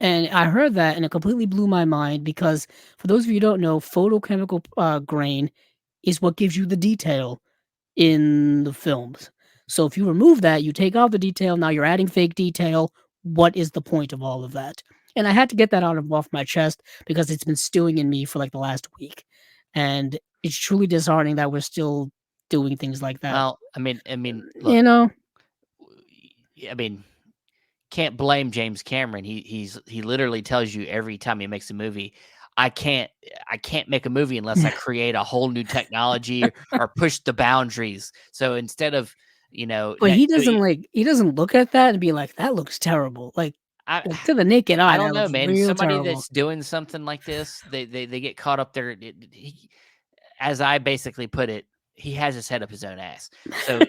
And I heard that and it completely blew my mind because, for those of you who don't know, photochemical grain is what gives you the detail in the films. So if you remove that, you take out the detail, now you're adding fake detail. What is the point of all of that? And I had to get that off my chest because it's been stewing in me for like the last week. And it's truly disheartening that we're still doing things like that. Well, I mean, look, You know, I mean, can't blame James Cameron. He literally tells you every time he makes a movie, I can't make a movie unless I create a whole new technology or push the boundaries. So instead of, but he doesn't look at that and be like, that looks terrible. Like to the naked eye, I don't that know, looks man. real Somebody terrible. that's doing something like this, they get caught up there. As I basically put it, he has his head up his own ass. So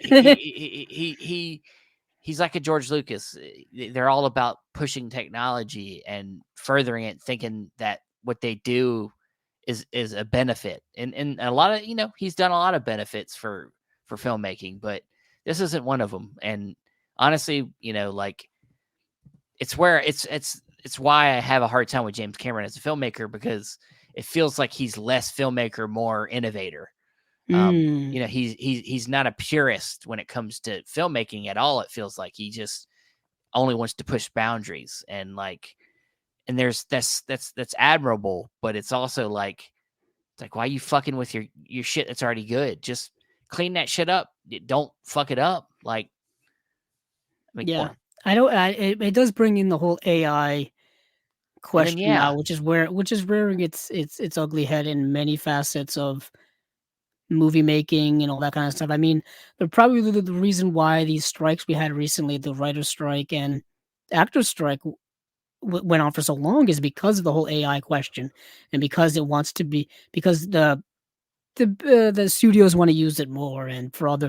he's like a George Lucas. They're all about pushing technology and furthering it, thinking that what they do is a benefit. And a lot of, he's done a lot of benefits for filmmaking, but this isn't one of them. And honestly, like it's why I have a hard time with James Cameron as a filmmaker, because it feels like he's less filmmaker, more innovator. He's not a purist when it comes to filmmaking at all. It feels like he just only wants to push boundaries, and there's that's admirable, but it's also like, why are you fucking with your shit that's already good? Just clean that shit up. Don't fuck it up. Like, I mean, yeah, I don't. It does bring in the whole AI question now, which is rearing its ugly head in many facets of movie making and all that kind of stuff. I mean, they're probably the reason why these strikes we had recently, the writer's strike and actor's strike, went on for so long, is because of the whole AI question, and because it wants to be, because the studios want to use it more, and for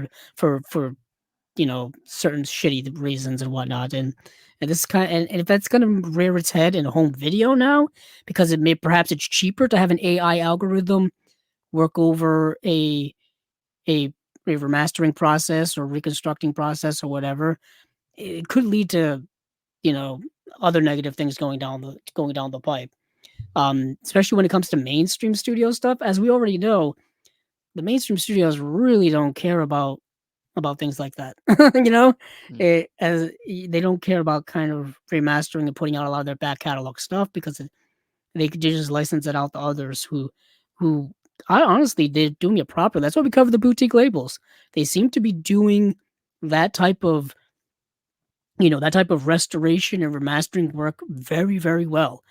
certain shitty reasons and whatnot. And this and if that's going to rear its head in home video now, because perhaps it's cheaper to have an AI algorithm work over a remastering process or reconstructing process or whatever, it could lead to, other negative things going down the pipe. Especially when it comes to mainstream studio stuff. As we already know, the mainstream studios really don't care about things like that. As they don't care about kind of remastering and putting out a lot of their back catalog stuff, because they could just license it out to others who I honestly, they're doing it properly. That's why we cover the boutique labels. They seem to be doing that type of restoration and remastering work very, very well.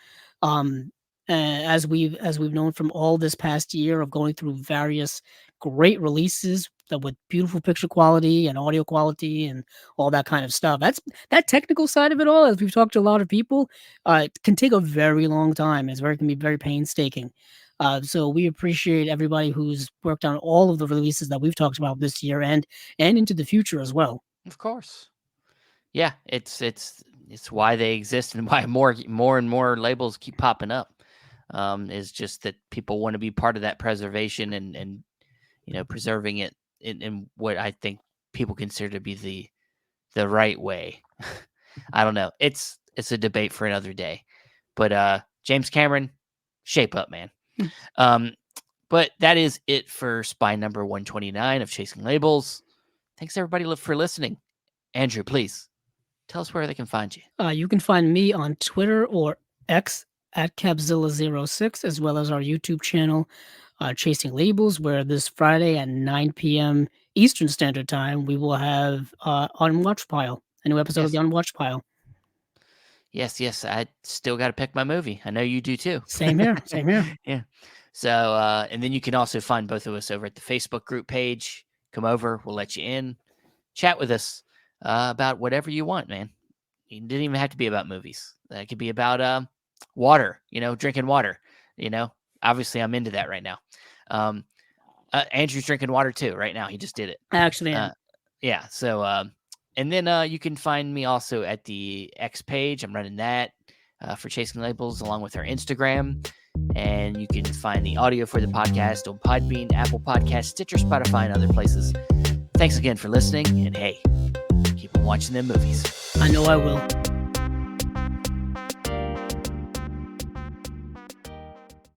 As we've known from all this past year of going through various great releases that with beautiful picture quality and audio quality and all that kind of stuff. That technical side of it all, as we've talked to a lot of people, can take a very long time. Can be very painstaking. So we appreciate everybody who's worked on all of the releases that we've talked about this year and into the future as well. Of course. Yeah, it's why they exist, and why more and more labels keep popping up. Is just that people want to be part of that preservation and preserving it in what I think people consider to be the right way. I don't know. It's a debate for another day. But James Cameron, shape up, man. But that is it for spy number 129 of Chasing Labels. Thanks everybody for listening. Andrew, please tell us where they can find you. You can find me on Twitter or X at Capzilla06, as well as our YouTube channel, Chasing Labels, where this Friday at 9 p.m. Eastern Standard Time, we will have Unwatched Pile, a new episode of the Unwatched Pile. Yes. I still got to pick my movie. I know you do too. Same here. Yeah. So, and then you can also find both of us over at the Facebook group page. Come over. We'll let you in. Chat with us about whatever you want, man. It didn't even have to be about movies. It could be about water, drinking water. Obviously I'm into that right now. Andrew's drinking water too right now. He just did it. I actually am. Yeah. So, and then you can find me also at the X page. I'm running that for Chasing Labels along with our Instagram. And you can find the audio for the podcast on Podbean, Apple Podcasts, Stitcher, Spotify, and other places. Thanks again for listening. And hey, keep on watching them movies. I know I will.